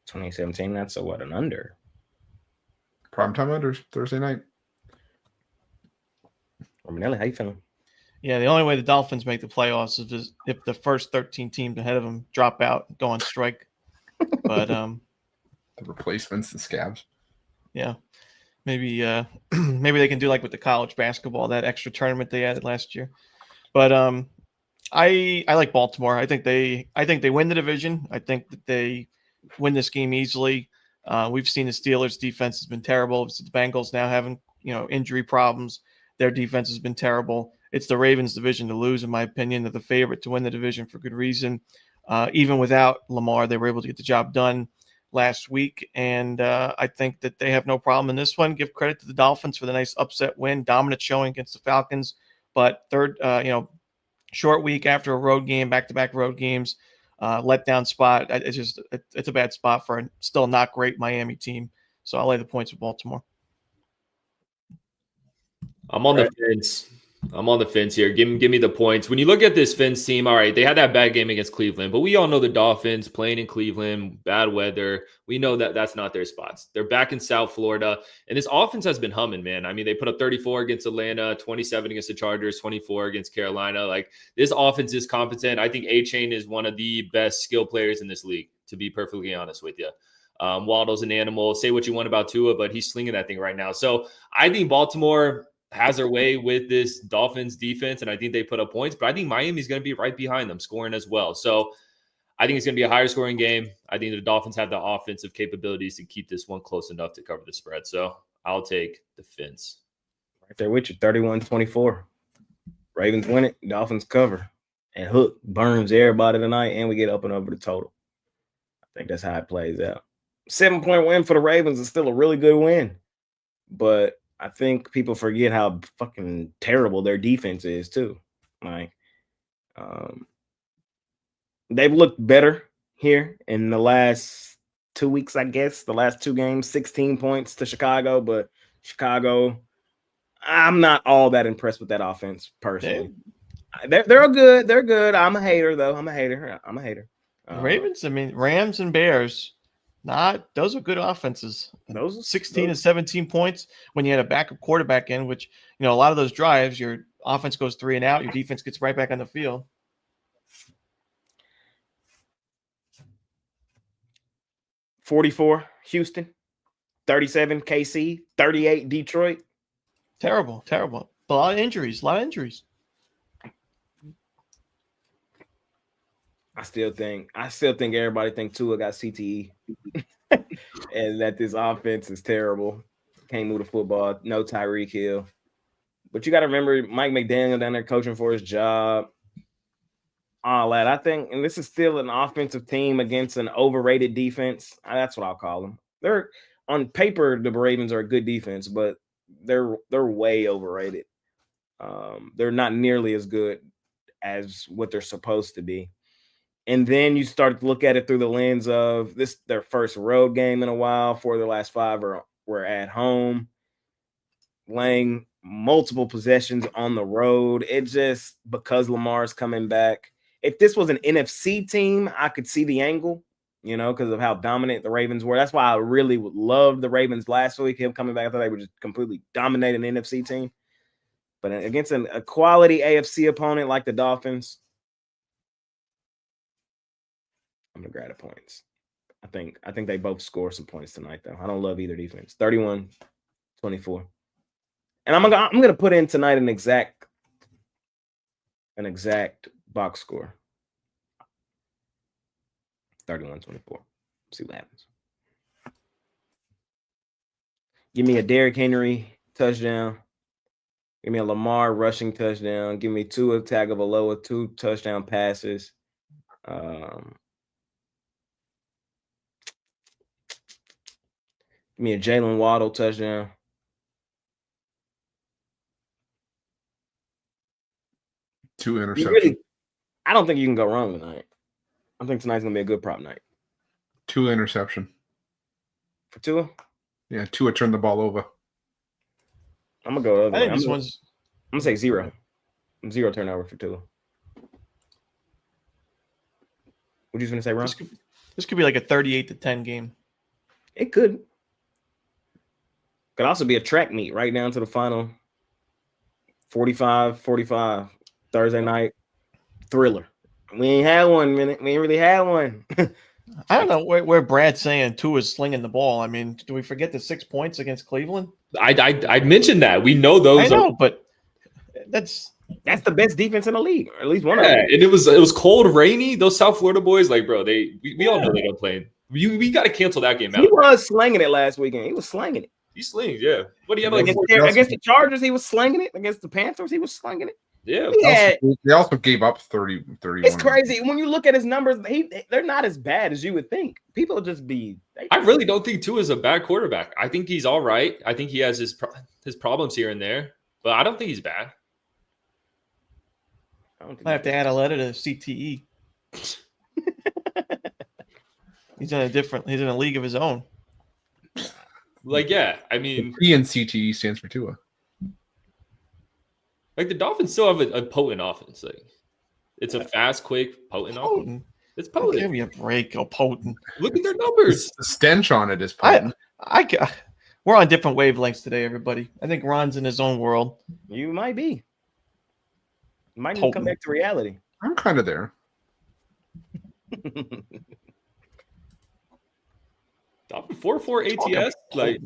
2017, that's an under. Primetime unders, Thursday night. Romanelli, how you feeling? Yeah, the only way the Dolphins make the playoffs is if the first 13 teams ahead of them drop out and go on strike. But the replacements, the scabs. Yeah, maybe they can do like with the college basketball, that extra tournament they added last year. But I like Baltimore. I think they win the division. I think that they win this game easily. We've seen the Steelers' defense has been terrible. It's the Bengals now having injury problems. Their defense has been terrible. It's the Ravens' division to lose, in my opinion. They're the favorite to win the division for good reason. Even without Lamar, they were able to get the job done last week, and I think that they have no problem in this one. Give credit to the Dolphins for the nice upset win, dominant showing against the Falcons. But third, short week after a road game, back-to-back road games. Letdown spot. It's a bad spot for a still not great Miami team. So I'll lay the points with Baltimore. I'm on the fence. I'm on the fence here. Give me the points. When you look at this Fins team, all right, they had that bad game against Cleveland, but we all know the Dolphins playing in Cleveland, bad weather. We know that that's not their spots. They're back in South Florida, and this offense has been humming, man. I mean, they put up 34 against Atlanta, 27 against the Chargers, 24 against Carolina. Like, this offense is competent. I think A-Chain is one of the best skill players in this league, to be perfectly honest with you. Waddle's an animal. Say what you want about Tua, but he's slinging that thing right now. So I think Baltimore has their way with this Dolphins defense, and I think they put up points, but I think Miami's going to be right behind them scoring as well. So I think it's going to be a higher scoring game. I think the Dolphins have the offensive capabilities to keep this one close enough to cover the spread. So I'll take the Fins. Right there with you, 31-24. Ravens win it, Dolphins cover. And Hook burns everybody tonight, and we get up and over the total. I think that's how it plays out. 7-point win for the Ravens is still a really good win. But I think people forget how fucking terrible their defense is too. Like, they've looked better here in the last 2 weeks, I guess. The last two games, 16 points to Chicago, but Chicago, I'm not all that impressed with that offense personally. They're good. They're good. I'm a hater though. I'm a hater. The Ravens, I mean, Rams and Bears. Those are good offenses. Those 16 and 17 points when you had a backup quarterback in, which, a lot of those drives, you're offense goes 3 and out, your defense gets right back on the field. 44 Houston, 37 KC, 38 Detroit. Terrible. A lot of injuries. I still think everybody think Tua got CTE and that this offense is terrible. Can't move the football. No Tyreek Hill. But you got to remember Mike McDaniel down there coaching for his job. All that. I think, and this is still an offensive team against an overrated defense. That's what I'll call them. They're on paper, the Ravens are a good defense, but they're way overrated. They're not nearly as good as what they're supposed to be. And then you start to look at it through the lens of this, their first road game in a while. 4 of their last 5 were at home, laying multiple possessions on the road. It just, because Lamar's coming back. If this was an NFC team, I could see the angle, because of how dominant the Ravens were. That's why I really loved the Ravens last week. Him coming back, I thought they were just completely dominating the NFC team. But against a quality AFC opponent like the Dolphins, I'm gonna grab the points. I think they both score some points tonight, though. I don't love either defense. 31-24. And I'm gonna put in tonight an exact box score. 31-24. See what happens. Give me a Derrick Henry touchdown. Give me a Lamar rushing touchdown. Give me Tua Tagovailoa 2 touchdown passes. Give me a Jalen Waddle touchdown. Two interceptions. I don't think you can go wrong tonight. I think tonight's going to be a good prop night. 2 interception. For Tua? Yeah, Tua turned the ball over. I'm going to go over. I think this one's... I'm going to say 0. 0 turnover for Tua. What are you going to say, Ron? This could be like a 38-10 game. It could. Could also be a track meet right down to the final 45-45 Thursday night thriller. We ain't had one minute. We ain't really had one. I don't know where Brad's saying Tua's slinging the ball. I mean, do we forget the 6 points against Cleveland? I mentioned that. We know those. I know, but that's the best defense in the league, or at least one of yeah, them. and it was cold, rainy. Those South Florida boys, like, bro, we all know they don't play. We got to cancel that game out. He was slinging it last weekend. He was slinging it. He slings, yeah. What do you have like against the Chargers? He was slinging it. Against the Panthers, he was slinging it. Yeah. They also gave up 31. It's crazy. When you look at his numbers, they're not as bad as you would think. People just be. I really don't think Tua is a bad quarterback. I think he's all right. I think he has his problems here and there, but I don't think he's bad. I have to add a letter to CTE. He's in a league of his own. Like, yeah, I mean, P and CTE stands for Tua. Like the Dolphins still have a potent offense. Like, it's a fast, quick, potent offense. It's potent. Give me a break, potent. Look at their numbers. The stench on it is potent. We're on different wavelengths today, everybody. I think Ron's in his own world. You might be. You might need to come back to reality. I'm kind of there. Dolphin 4-4 ATS. Like,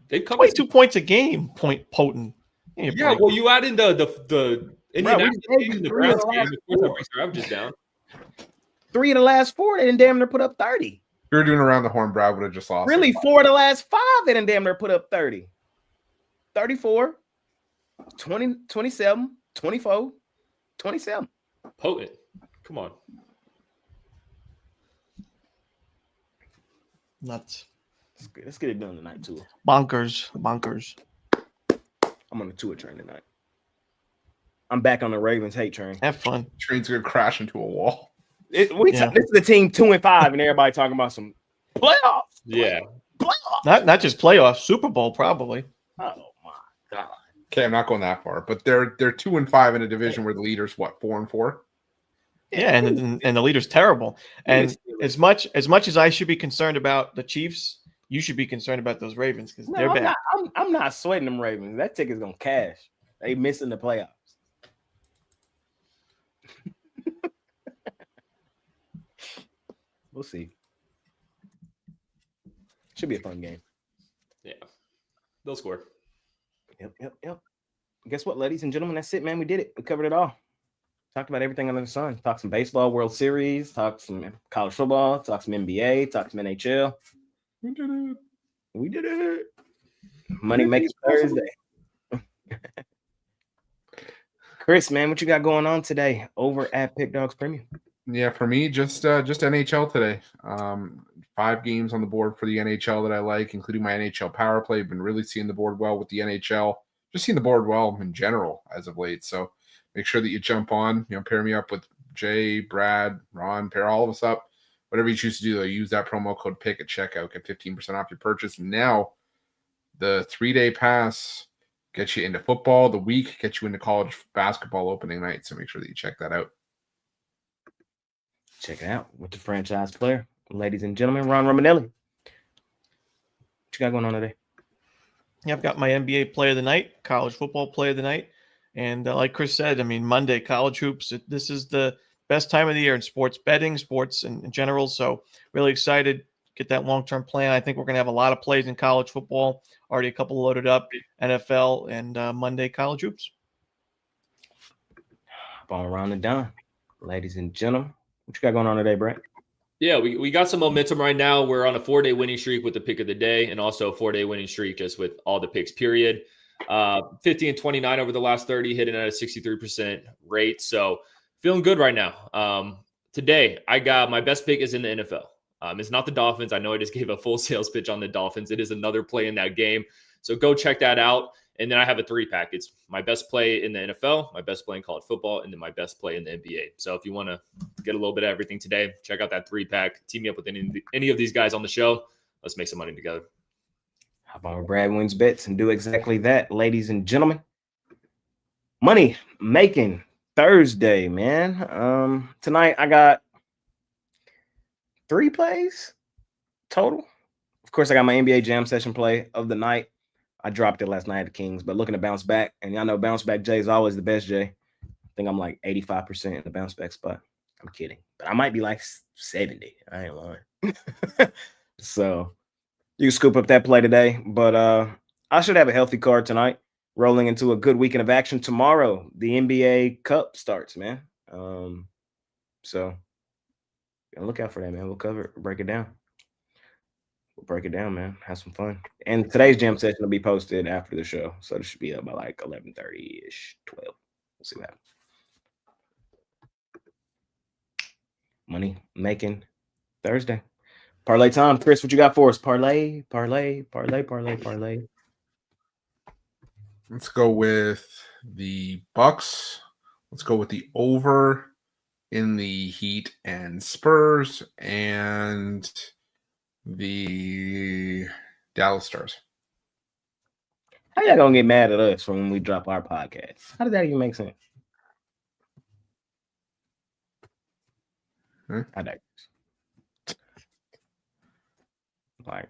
they've come 22 points a game. Potent. Yeah, well, you add in the Indianapolis game and the Browns game. Of course, that brings their averages down. 3 of the last 4, they didn't damn near put up 30. If you were doing around the horn, Brad would have just lost. Really, 4 of the last 5, they didn't damn near put up 30. 34, 20, 27, 24, 27. Potent. Come on. Nuts. Let's get it done tonight, too. Bonkers. I'm on the Tua train tonight. I'm back on the Ravens hate train. Have fun. Train's gonna crash into a wall. This is the team 2-5, and everybody talking about some playoffs. Yeah. Playoffs. Not just playoffs, Super Bowl probably. Oh my god. Okay, I'm not going that far, but they're 2-5 in a division where the leader's 4-4. Yeah, and the leader's terrible. And as much as I should be concerned about the Chiefs, you should be concerned about those Ravens because they're bad. I'm not sweating them Ravens. That ticket's gonna cash. They missing the playoffs. We'll see. Should be a fun game. Yeah, they'll score. Yep. Guess what, ladies and gentlemen? That's it, man. We did it. We covered it all. Talked about everything under the sun. Talked some baseball, World Series. Talked some college football. Talked some NBA. Talked some NHL. We did it. Money making Thursday. Chris, man, what you got going on today over at PickDawgz Premium? Yeah, for me, just NHL today. 5 games on the board for the NHL that I like, including my NHL Power Play. Been really seeing the board well with the NHL. Just seeing the board well in general as of late. So make sure that you jump on, pair me up with Jay, Brad, Ron, pair all of us up. Whatever you choose to do, though, use that promo code PICK at checkout. Get 15% off your purchase. And now the 3-day pass gets you into football. The week gets you into college basketball opening night. So make sure that you check that out. Check it out with the franchise player. Ladies and gentlemen, Ron Romanelli. What you got going on today? Yeah, I've got my NBA player of the night, college football player of the night. And like Chris said, I mean, Monday, college hoops. This is the best time of the year in sports betting, sports in general. So really excited. Get that long-term plan. I think we're going to have a lot of plays in college football. Already a couple loaded up, NFL, and Monday college hoops. Ball around and down. Ladies and gentlemen, what you got going on today, Brett? Yeah, we got some momentum right now. We're on a 4-day winning streak with the pick of the day, and also a 4-day winning streak just with all the picks, period. 50 and 29 over the last 30, hitting at a 63% rate. So feeling good right now. Today, I got my best pick is in the NFL. It's not the Dolphins. I know I just gave a full sales pitch on the Dolphins. It is another play in that game. So go check that out. And then I have a 3-pack. It's my best play in the NFL, my best play in college football, and then my best play in the NBA. So if you want to get a little bit of everything today, check out that 3-pack. Team me up with any of these guys on the show. Let's make some money together. How about Brad wins bets and do exactly that, ladies and gentlemen? Money making Thursday, man. Tonight I got 3 plays total. Of course, I got my NBA Jam Session play of the night. I dropped it last night at the Kings, but looking to bounce back. And y'all know bounce back Jay is always the best Jay. I think I'm like 85% in the bounce back spot. I'm kidding. But I might be like 70. I ain't lying. So you can scoop up that play today. But I should have a healthy card tonight. Rolling into a good weekend of action tomorrow. The NBA Cup starts, man. So look out for that, man. We'll break it down. We'll break it down, man. Have some fun. And today's jam session will be posted after the show. So it should be up by like 11:30-ish, 12. We'll see what happens. Money making Thursday. Parlay time. Chris, what you got for us? Parlay. Let's go with the Bucks. Let's go with the over in the Heat and Spurs and the Dallas Stars. How y'all gonna get mad at us from when we drop our podcast? How did that even make sense? I digress. Like,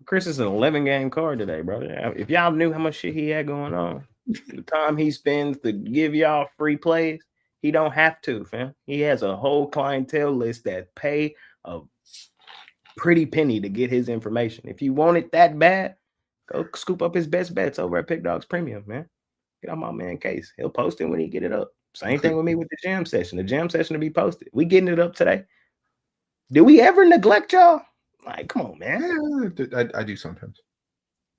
Chris is an 11-game card today, brother. If y'all knew how much shit he had going on, the time he spends to give y'all free plays, he don't have to, fam. He has a whole clientele list that pay a pretty penny to get his information. If you want it that bad, go scoop up his best bets over at PickDawgz Premium, man. Get on my man Case. He'll post it when he get it up. Same thing with me with the jam session. The jam session to be posted. We getting it up today. Do we ever neglect y'all? Like, come on, man. Yeah, I do sometimes.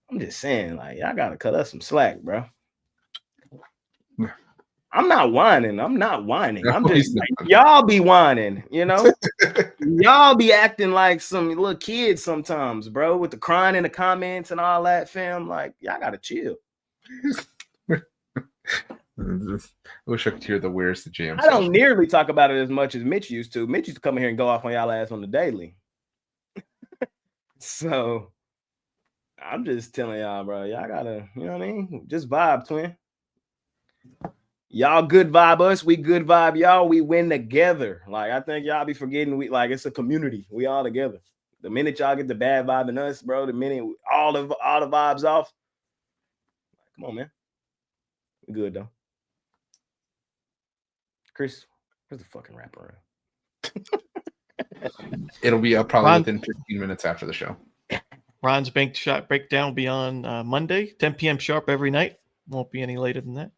I'm just saying, like, y'all gotta cut us some slack, bro. I'm not whining. I'm just like, y'all be whining, you know? Y'all be acting like some little kids sometimes, bro, with the crying in the comments and all that, fam. Like, y'all gotta chill. I wish I could hear the where's the jam. I don't nearly talk about it as much as Mitch used to. Mitch used to come in here and go off on y'all ass on the daily. So I'm just telling y'all, bro, y'all gotta, you know what I mean? Just vibe, twin. Y'all good vibe us, we good vibe y'all, we win together. Like, I think y'all be forgetting we like it's a community. We all together. The minute y'all get the bad vibe in us, bro, the minute all the vibes off. Come on, man. We good though. Chris, Where's the fucking wraparound? It'll be up probably Ron- within 15 minutes after the show. Ron's bank shot breakdown will be on Monday, 10 p.m. sharp every night. Won't be any later than that.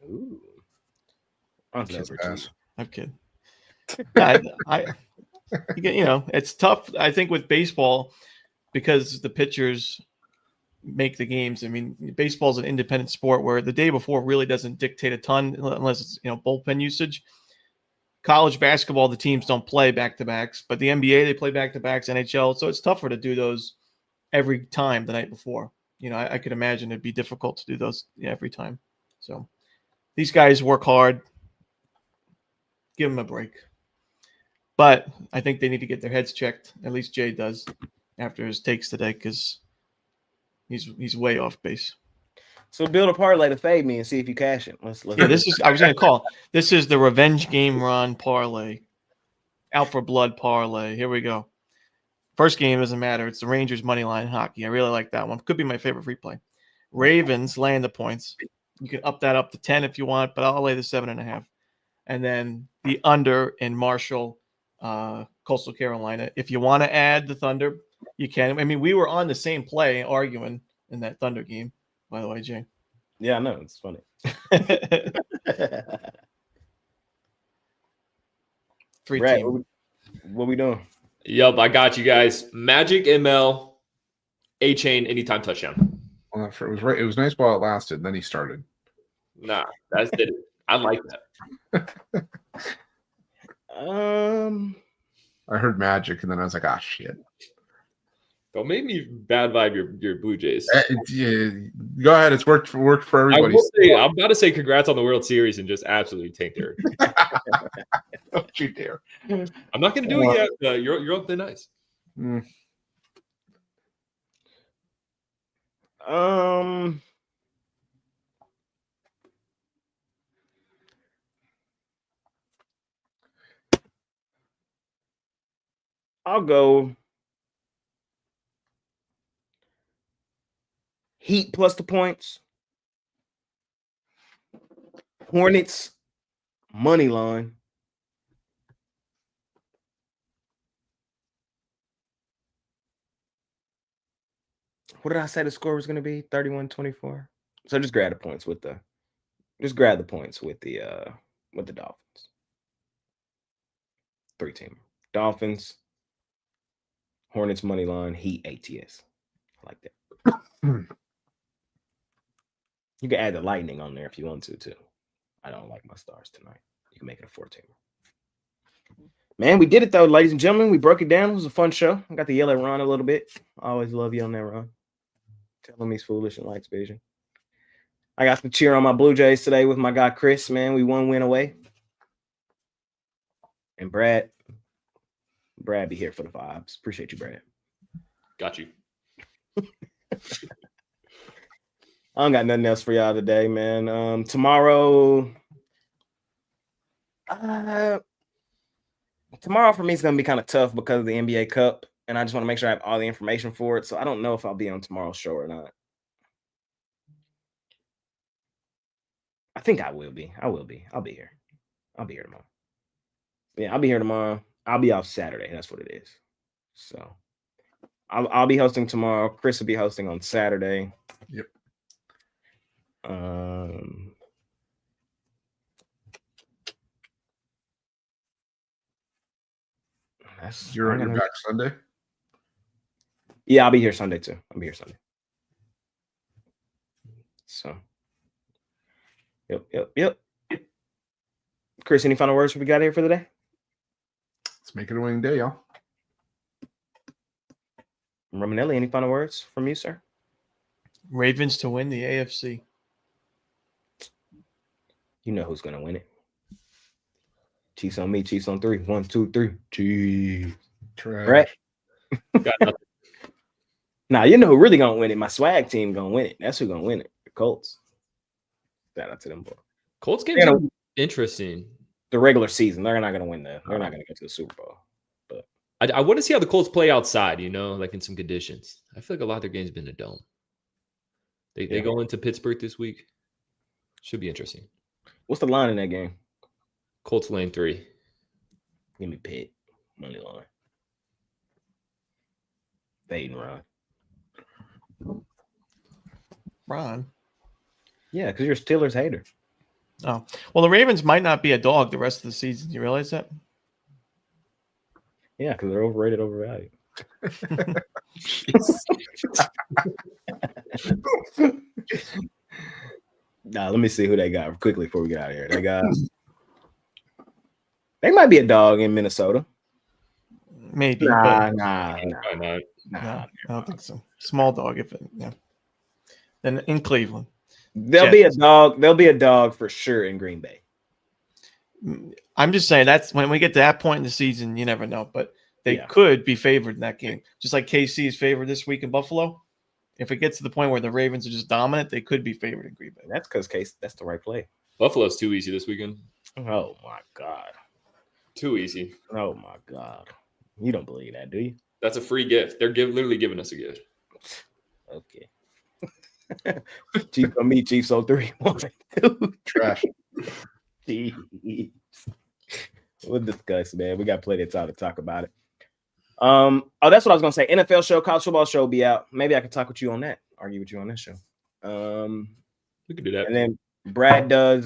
Ooh. I'm Kiss never ass. cheating. I'm kidding. I it's tough. I think with baseball, because the pitchers make the games. I mean, baseball is an independent sport where the day before really doesn't dictate a ton unless it's bullpen usage. College basketball, the teams don't play back to backs, but the NBA they play back to backs. NHL, so it's tougher to do those every time the night before. I could imagine it'd be difficult to do those every time. So these guys work hard. Give them a break. But I think they need to get their heads checked. At least Jay does after his takes today, because he's way off base. So build a parlay to fade me and see if you cash it. Let's Yeah, I was going to call. This is the revenge game Ron parlay. Out for blood parlay. Here we go. First game doesn't matter. It's the Rangers money line hockey. I really like that one. Could be my favorite free play. Ravens laying the points. You can up that up to 10 if you want, but I'll lay the 7.5. And then the under in Marshall, Coastal Carolina. If you want to add the Thunder, you can. I mean, we were on the same play arguing in that Thunder game, by the way, Jay. Yeah, I know. It's funny. Free Brad, team. what we doing? Yep, I got you guys. Magic ML, A-Chain, anytime touchdown. Well, it was right. It was nice while it lasted. Then he started. Nah, that's it. I like that. I heard Magic, and then I was like, shit. Don't make me bad vibe your Blue Jays. Yeah, go ahead. It's worked for everybody. I'm about to say congrats on the World Series and just absolutely tank there. Don't you dare. I'm not going to do it yet. You're up there nice. I'll go Heat plus the points. Hornets money line. What did I say the score was going to be? 31-24. So just grab the points with the Dolphins. 3-team. Dolphins, Hornets money line, Heat ATS. I like that. You can add the Lightning on there if you want to too. I don't like my stars tonight. You can make it a 4-teamer. Man, we did it though, ladies and gentlemen. We broke it down. It was a fun show. I got to yell at Ron a little bit. I always love yelling at Ron. Tell him he's foolish and likes vision. I got to cheer on my Blue Jays today with my guy Chris. Man, we 1 win away. And Brad be here for the vibes. Appreciate you, Brad. Got you. I don't got nothing else for y'all today, man. Tomorrow for me is going to be kind of tough because of the NBA Cup, and I just want to make sure I have all the information for it. So I don't know if I'll be on tomorrow's show or not. I think I will be. I'll be here. I'll be here tomorrow. Yeah, I'll be here tomorrow. I'll be off Saturday. That's what it is. So I'll be hosting tomorrow. Chris will be hosting on Saturday. Yep. You're back Sunday? Yeah, I'll be here Sunday too. I'll be here Sunday. So, yep. Chris, any final words we got here for the day? Let's make it a winning day, y'all. Romanelli, any final words from you, sir? Ravens to win the AFC. You know who's going to win it. Chiefs on me, Chiefs on 3. 1, 2, 3. Chiefs. Right? Got nothing. Nah, you know who really going to win it? My swag team going to win it. That's who going to win it. The Colts. Shout out to them, boys. Colts games are interesting. The regular season, they're not going to win that. They're not going to get to the Super Bowl. But I want to see how the Colts play outside, like in some conditions. I feel like a lot of their games been a dome. They go into Pittsburgh this week. Should be interesting. What's the line in that game? Colts lane 3. Give me Pitt. Money line. Fade and run. Ron. Yeah, because you're a Steelers hater. Oh, well, the Ravens might not be a dog the rest of the season. You realize that? Yeah, because they're overrated, overvalued. Nah, let me see who they got quickly before we get out of here. They might be a dog in Minnesota. Maybe. Nah, but Why not? no, I don't think so. Small dog, if it, yeah. Then in Cleveland, They'll be a dog. They'll be a dog for sure in Green Bay. I'm just saying that's when we get to that point in the season, you never know. But they could be favored in that game, just like KC is favored this week in Buffalo. If it gets to the point where the Ravens are just dominant, they could be favored in Green Bay. That's because that's the right play. Buffalo's too easy this weekend. Oh my God. Too easy. Oh my God. You don't believe that, do you? That's a free gift. They're literally giving us a gift. Okay. Chiefs on me, Chiefs on 3. Trash. Jeez. We'll discuss, man. We got plenty of time to talk about it. Oh, that's what I was gonna say. NFL show, college football show will be out. Maybe I could talk with you on that. Argue with you on this show. We could do that. And then Brad does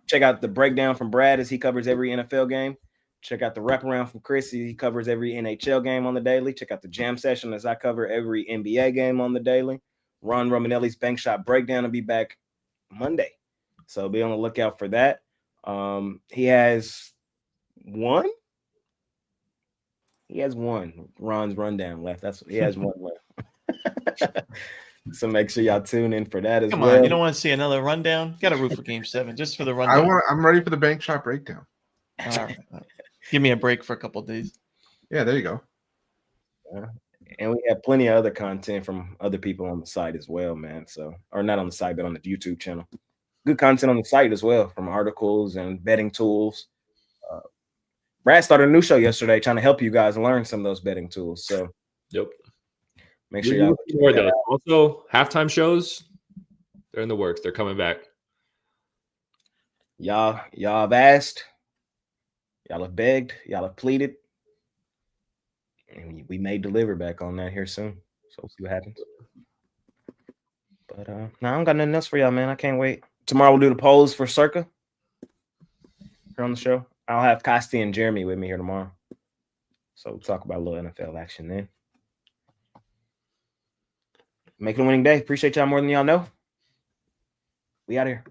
check out the breakdown from Brad as he covers every NFL game. Check out the wraparound from Chris. He covers every NHL game on the daily. Check out the jam session as I cover every NBA game on the daily. Ron Romanelli's bank shot breakdown will be back Monday. So be on the lookout for that. He has one. He has one Ron's rundown left. That's what he has one left. So make sure y'all tune in for that as well. Come on, you don't want to see another rundown? Got to root for Game 7 just for the rundown. I'm ready for the bank shot breakdown. All right. Give me a break for a couple of days. Yeah, there you go. And we have plenty of other content from other people on the site as well, man. So, or not on the site, but on the YouTube channel. Good content on the site as well, from articles and betting tools. Brad started a new show yesterday trying to help you guys learn some of those betting tools. So, yep. Make sure y'all more though. Also, halftime shows, they're in the works. They're coming back. Y'all have asked, y'all have begged, y'all have pleaded, and we may deliver back on that here soon. So we'll see what happens. But no, I don't got nothing else for y'all, man. I can't wait. Tomorrow we'll do the polls for Circa here on the show. I'll have Costi and Jeremy with me here tomorrow. So we'll talk about a little NFL action then. Make it a winning day. Appreciate y'all more than y'all know. We out here.